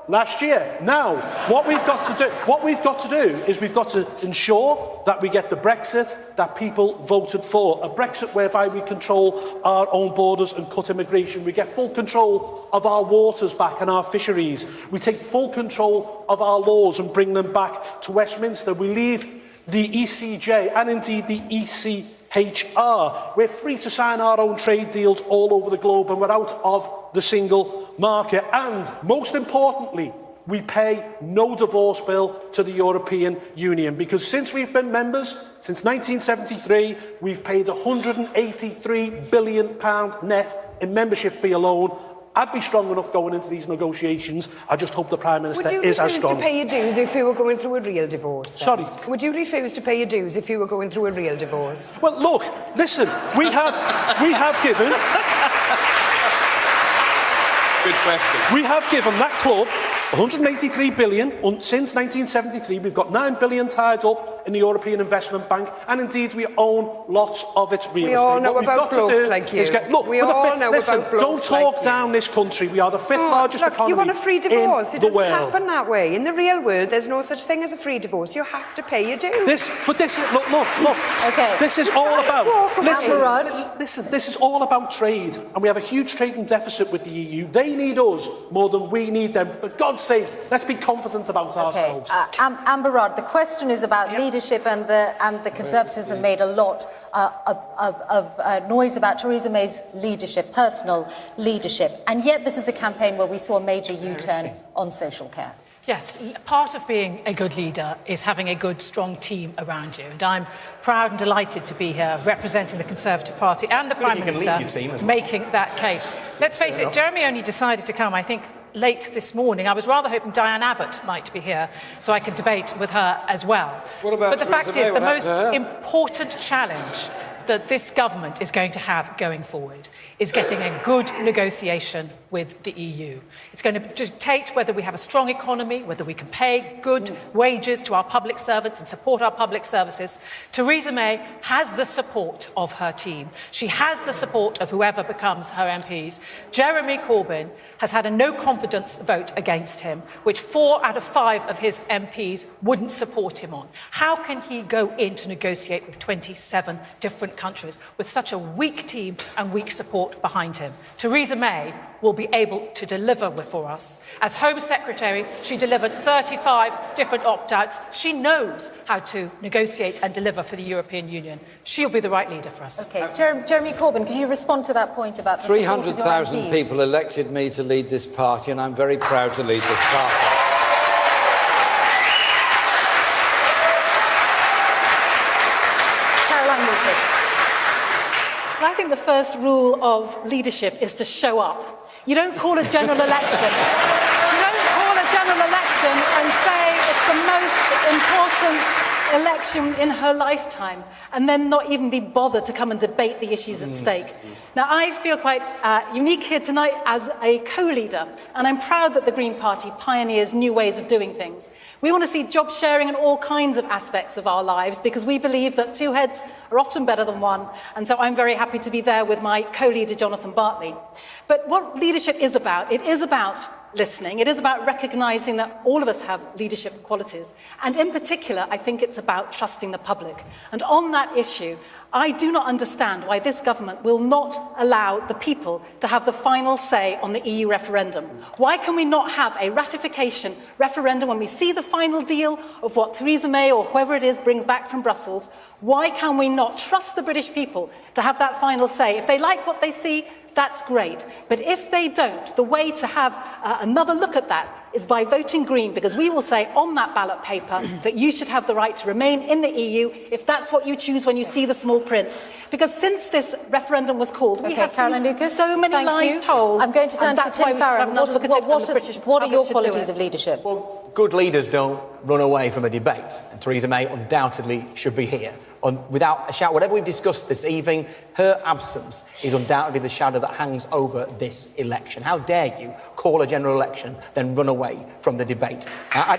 last year. Now, what we've got to do is we've got to ensure that we get the Brexit that people voted for. A Brexit whereby we control our own borders and cut immigration. We get full control of our waters back and our fisheries. We take full control of our laws and bring them back to Westminster. We leave the ECJ and indeed the ECHR. We're free to sign our own trade deals all over the globe, and we're out of the single market. And most importantly, we pay no divorce bill to the European Union, because since we've been members, since 1973, we've paid £183 billion net in membership fee alone. I'd be strong enough going into these negotiations. I just hope the Prime Minister is as strong. Would you refuse to pay your dues if you were going through a real divorce? Then? Sorry? Would you refuse to pay your dues if you were going through a real divorce? Well, look, listen, we have given... Good question. We have given that club 183 billion since 1973. We've got £9 billion tied up in the European Investment Bank, and indeed we own lots of its real estate. We all know about blokes like you. We all know about blokes like you. Don't talk down this country. We are the fifth largest economy you want a free divorce? in the world. It doesn't happen that way. In the real world, there's no such thing as a free divorce. You have to pay your dues. Look. Okay. This is all about. Listen, this is all about trade, and we have a huge trading deficit with the EU. They need us more than we need them. For God's sake, let's be confident about ourselves. Amber Rudd, the question is about leadership, and the Conservatives have made a lot of noise about Theresa May's leadership, personal leadership, and yet this is a campaign where we saw a major U-turn on social care. Yes, part of being a good leader is having a good, strong team around you. And I'm proud and delighted to be here representing the Conservative Party and the Prime Minister making that case. Let's face it, Jeremy only decided to come, I think, late this morning. I was rather hoping Diane Abbott might be here so I could debate with her as well. What about but the Theresa fact May? is, the What happened most to her? important challenge that this government is going to have going forward is getting a good negotiation with the EU. It's going to dictate whether we have a strong economy, whether we can pay good wages to our public servants and support our public services. Theresa May has the support of her team. She has the support of whoever becomes her MPs. Jeremy Corbyn has had a no-confidence vote against him, which 4 out of 5 of his MPs wouldn't support him on. How can he go in to negotiate with 27 different countries with such a weak team and weak support behind him? Theresa May will be able to deliver for us. As Home Secretary, she delivered 35 different opt-outs. She knows how to negotiate and deliver for the European Union. She'll be the right leader for us. Okay, Jeremy Corbyn, could you respond to that point about the support of your 300,000 MPs? people elected me to lead this party, and I'm very proud to lead this party. Caroline Lucas. I think the first rule of leadership is to show up. You don't call a general election. You don't call a general election and say it's the most important election in her lifetime and then not even be bothered to come and debate the issues at stake. Now, I feel quite unique here tonight as a co-leader, and I'm proud that the Green Party pioneers new ways of doing things. We want to see job sharing in all kinds of aspects of our lives because we believe that 2 heads are often better than 1, and so I'm very happy to be there with my co-leader, Jonathan Bartley. But what leadership is about, it is about listening. It is about recognising that all of us have leadership qualities. And in particular, I think it's about trusting the public. And on that issue, I do not understand why this government will not allow the people to have the final say on the EU referendum. Why can we not have a ratification referendum when we see the final deal of what Theresa May or whoever it is brings back from Brussels? Why can we not trust the British people to have that final say? If they like what they see, that's great. But if they don't, the way to have another look at that is by voting Green, because we will say on that ballot paper that you should have the right to remain in the EU if that's what you choose when you see the small print. Because since this referendum was called, we have Caroline seen Lucas, so many lies told. I'm going to turn and to that's Tim why we should have Farron. another look at it and the British What are your public should do qualities it. of leadership? Well, good leaders don't run away from a debate. And Theresa May undoubtedly should be here. Without a shout, whatever we've discussed this evening, her absence is undoubtedly the shadow that hangs over this election. How dare you call a general election, then run away from the debate? The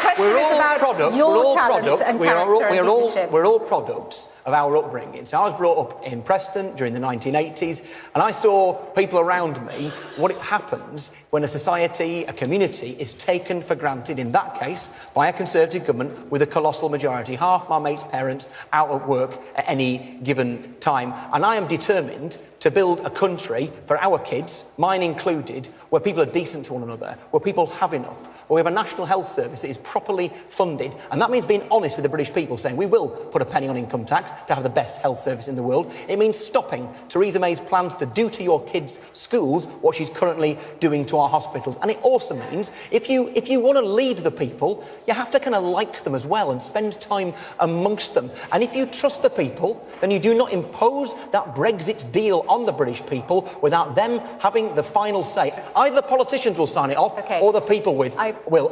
question is about your talent and character and leadership. We're all products of our upbringing. So I was brought up in Preston during the 1980s, and I saw people around me, what it happens when a society, a community, is taken for granted, in that case, by a Conservative government with a colossal majority. Half my mates' parents out at work at any given time. And I am determined to build a country for our kids, mine included, where people are decent to one another, where people have enough, where we have a national health service that is properly funded. And that means being honest with the British people, saying we will put a penny on income tax to have the best health service in the world. It means stopping Theresa May's plans to do to your kids' schools what she's currently doing to our hospitals. And it also means if you want to lead the people, you have to kind of like them as well and spend time amongst them. And if you trust the people, then you do not impose that Brexit deal on the British people without them having the final say. Either the politicians will sign it off or the people will.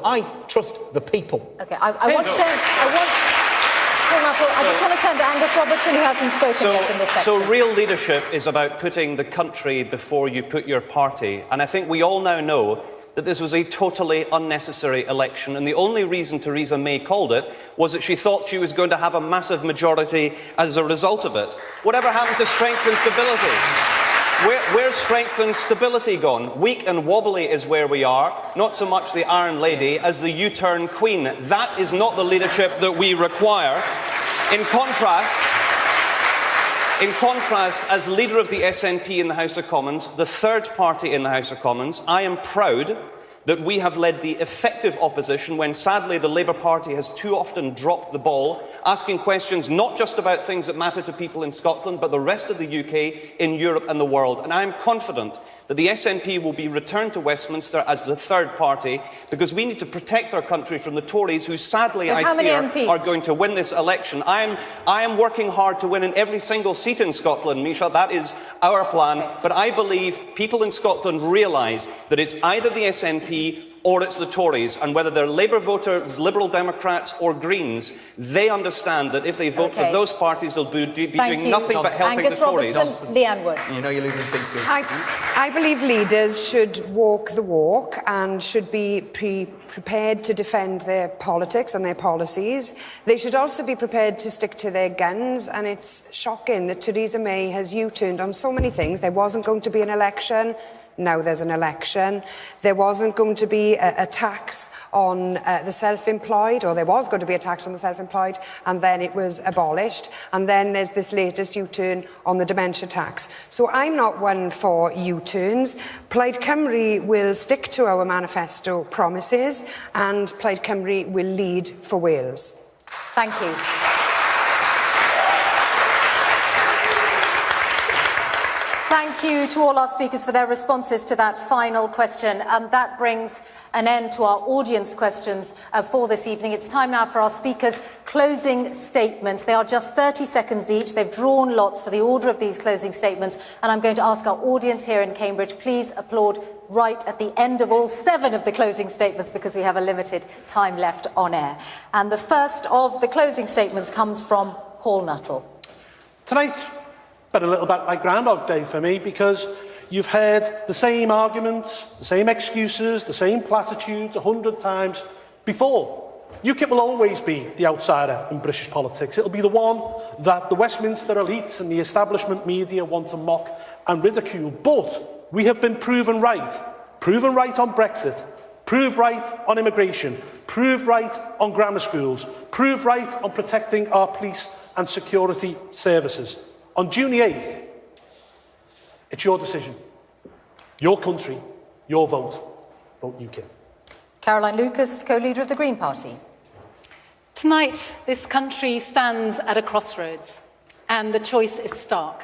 I trust the people. Okay, I just want to turn to Angus Robertson, who hasn't spoken yet in this section. So real leadership is about putting the country before you put your party. And I think we all now know that this was a totally unnecessary election, and the only reason Theresa May called it was that she thought she was going to have a massive majority as a result of it. Whatever happened to strength and stability? Where's strength and stability gone? Weak and wobbly is where we are, not so much the Iron Lady as the U-turn Queen. That is not the leadership that we require. In contrast, as leader of the SNP in the House of Commons, the third party in the House of Commons, I am proud that we have led the effective opposition when, sadly, the Labour Party has too often dropped the ball asking questions not just about things that matter to people in Scotland, but the rest of the UK, in Europe and the world. And I am confident that the SNP will be returned to Westminster as the third party, because we need to protect our country from the Tories, who sadly, I fear, are going to win this election. I am working hard to win in every single seat in Scotland, Misha. That is our plan. But I believe people in Scotland realise that it's either the SNP or it's the Tories, and whether they're Labour voters, Liberal Democrats or Greens, they understand that if they vote for those parties, they'll be doing nothing but helping Angus the Tories. Robertson, Leanne Wood. You know you're losing things here. I believe leaders should walk the walk and should be prepared to defend their politics and their policies. They should also be prepared to stick to their guns, and it's shocking that Theresa May has U-turned on so many things. There wasn't going to be an election. Now there's an election. There wasn't going to be a tax on the self-employed, or there was going to be a tax on the self-employed, and then it was abolished. And then there's this latest U-turn on the dementia tax. So I'm not one for U-turns. Plaid Cymru will stick to our manifesto promises, and Plaid Cymru will lead for Wales. Thank you. Thank you to all our speakers for their responses to that final question. That brings an end to our audience questions for this evening. It's time now for our speakers' closing statements. They are just 30 seconds each. They've drawn lots for the order of these closing statements, and I'm going to ask our audience here in Cambridge, please applaud right at the end of all 7 of the closing statements, because we have a limited time left on air. And the first of the closing statements comes from Paul Nuttall. Tonight, been a little bit like Groundhog Day for me, because you've heard the same arguments, the same excuses, the same platitudes 100 times before. UKIP will always be the outsider in British politics. It'll be the one that the Westminster elites and the establishment media want to mock and ridicule. But we have been proven right. Proven right on Brexit, proved right on immigration, proved right on grammar schools, proved right on protecting our police and security services. On June the 8th, it's your decision, your country, your vote. Vote UKIP. Caroline Lucas, co-leader of the Green Party. Tonight, this country stands at a crossroads, and the choice is stark.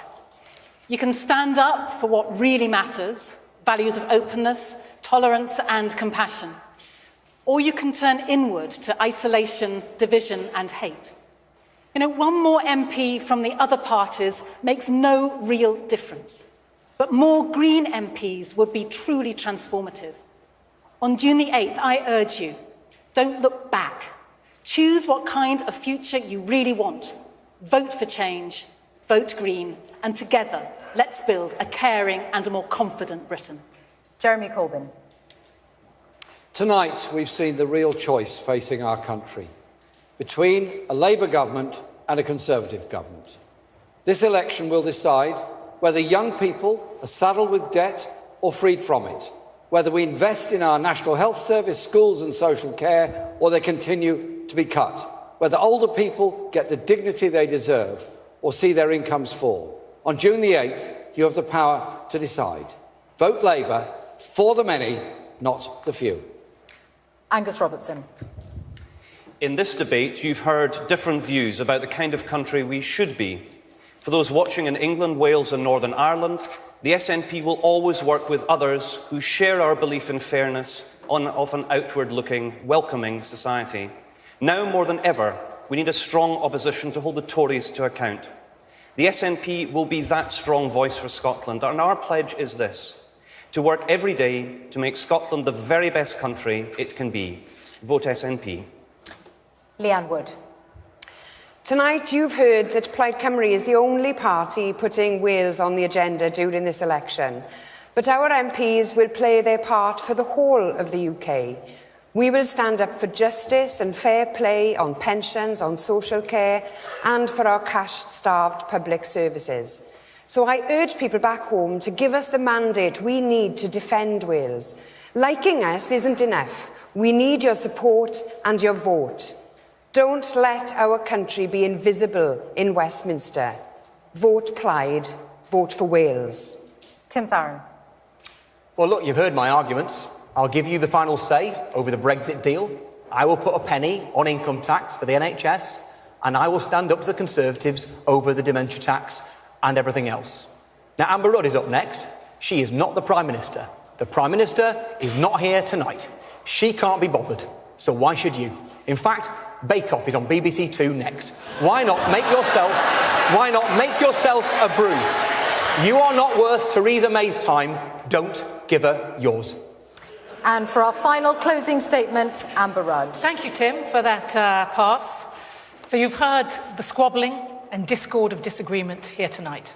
You can stand up for what really matters, values of openness, tolerance and compassion, or you can turn inward to isolation, division and hate. You know, one more MP from the other parties makes no real difference. But more Green MPs would be truly transformative. On June the 8th, I urge you, don't look back. Choose what kind of future you really want. Vote for change, vote Green, and together, let's build a caring and a more confident Britain. Jeremy Corbyn. Tonight, we've seen the real choice facing our country between a Labour government and a Conservative government. This election will decide whether young people are saddled with debt or freed from it, whether we invest in our National Health Service, schools and social care, or they continue to be cut, whether older people get the dignity they deserve or see their incomes fall. On June the 8th, you have the power to decide. Vote Labour for the many, not the few. Angus Robertson. In this debate, you've heard different views about the kind of country we should be. For those watching in England, Wales and Northern Ireland, the SNP will always work with others who share our belief in fairness of an outward-looking, welcoming society. Now more than ever, we need a strong opposition to hold the Tories to account. The SNP will be that strong voice for Scotland, and our pledge is this: to work every day to make Scotland the very best country it can be. Vote SNP. Leanne Wood. Tonight you've heard that Plaid Cymru is the only party putting Wales on the agenda during this election. But our MPs will play their part for the whole of the UK. We will stand up for justice and fair play on pensions, on social care, and for our cash-starved public services. So I urge people back home to give us the mandate we need to defend Wales. Liking us isn't enough. We need your support and your vote. Don't let our country be invisible in Westminster. Vote Plaid, vote for Wales. Tim Farron. Well, look, you've heard my arguments. I'll give you the final say over the Brexit deal. I will put a penny on income tax for the NHS, and I will stand up to the Conservatives over the dementia tax and everything else. Now, Amber Rudd is up next. She is not the Prime Minister. The Prime Minister is not here tonight. She can't be bothered, so why should you? In fact, Bake Off is on BBC Two next. Why not make yourself a brew? You are not worth Theresa May's time. Don't give her yours. And for our final closing statement, Amber Rudd. Thank you, Tim, for that pass. So you've heard the squabbling and discord of disagreement here tonight.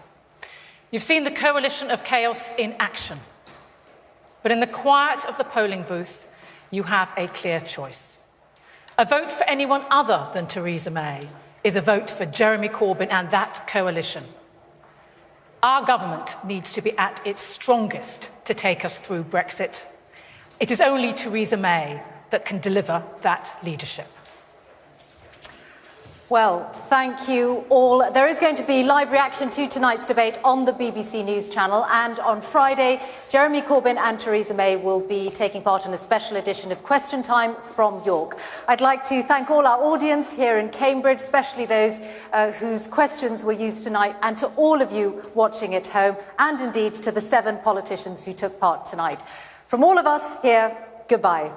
You've seen the coalition of chaos in action. But in the quiet of the polling booth, you have a clear choice. A vote for anyone other than Theresa May is a vote for Jeremy Corbyn and that coalition. Our government needs to be at its strongest to take us through Brexit. It is only Theresa May that can deliver that leadership. Well, thank you all. There is going to be live reaction to tonight's debate on the BBC News channel, and on Friday, Jeremy Corbyn and Theresa May will be taking part in a special edition of Question Time from York. I'd like to thank all our audience here in Cambridge, especially those whose questions were used tonight, and to all of you watching at home, and indeed to the 7 politicians who took part tonight. From all of us here, goodbye.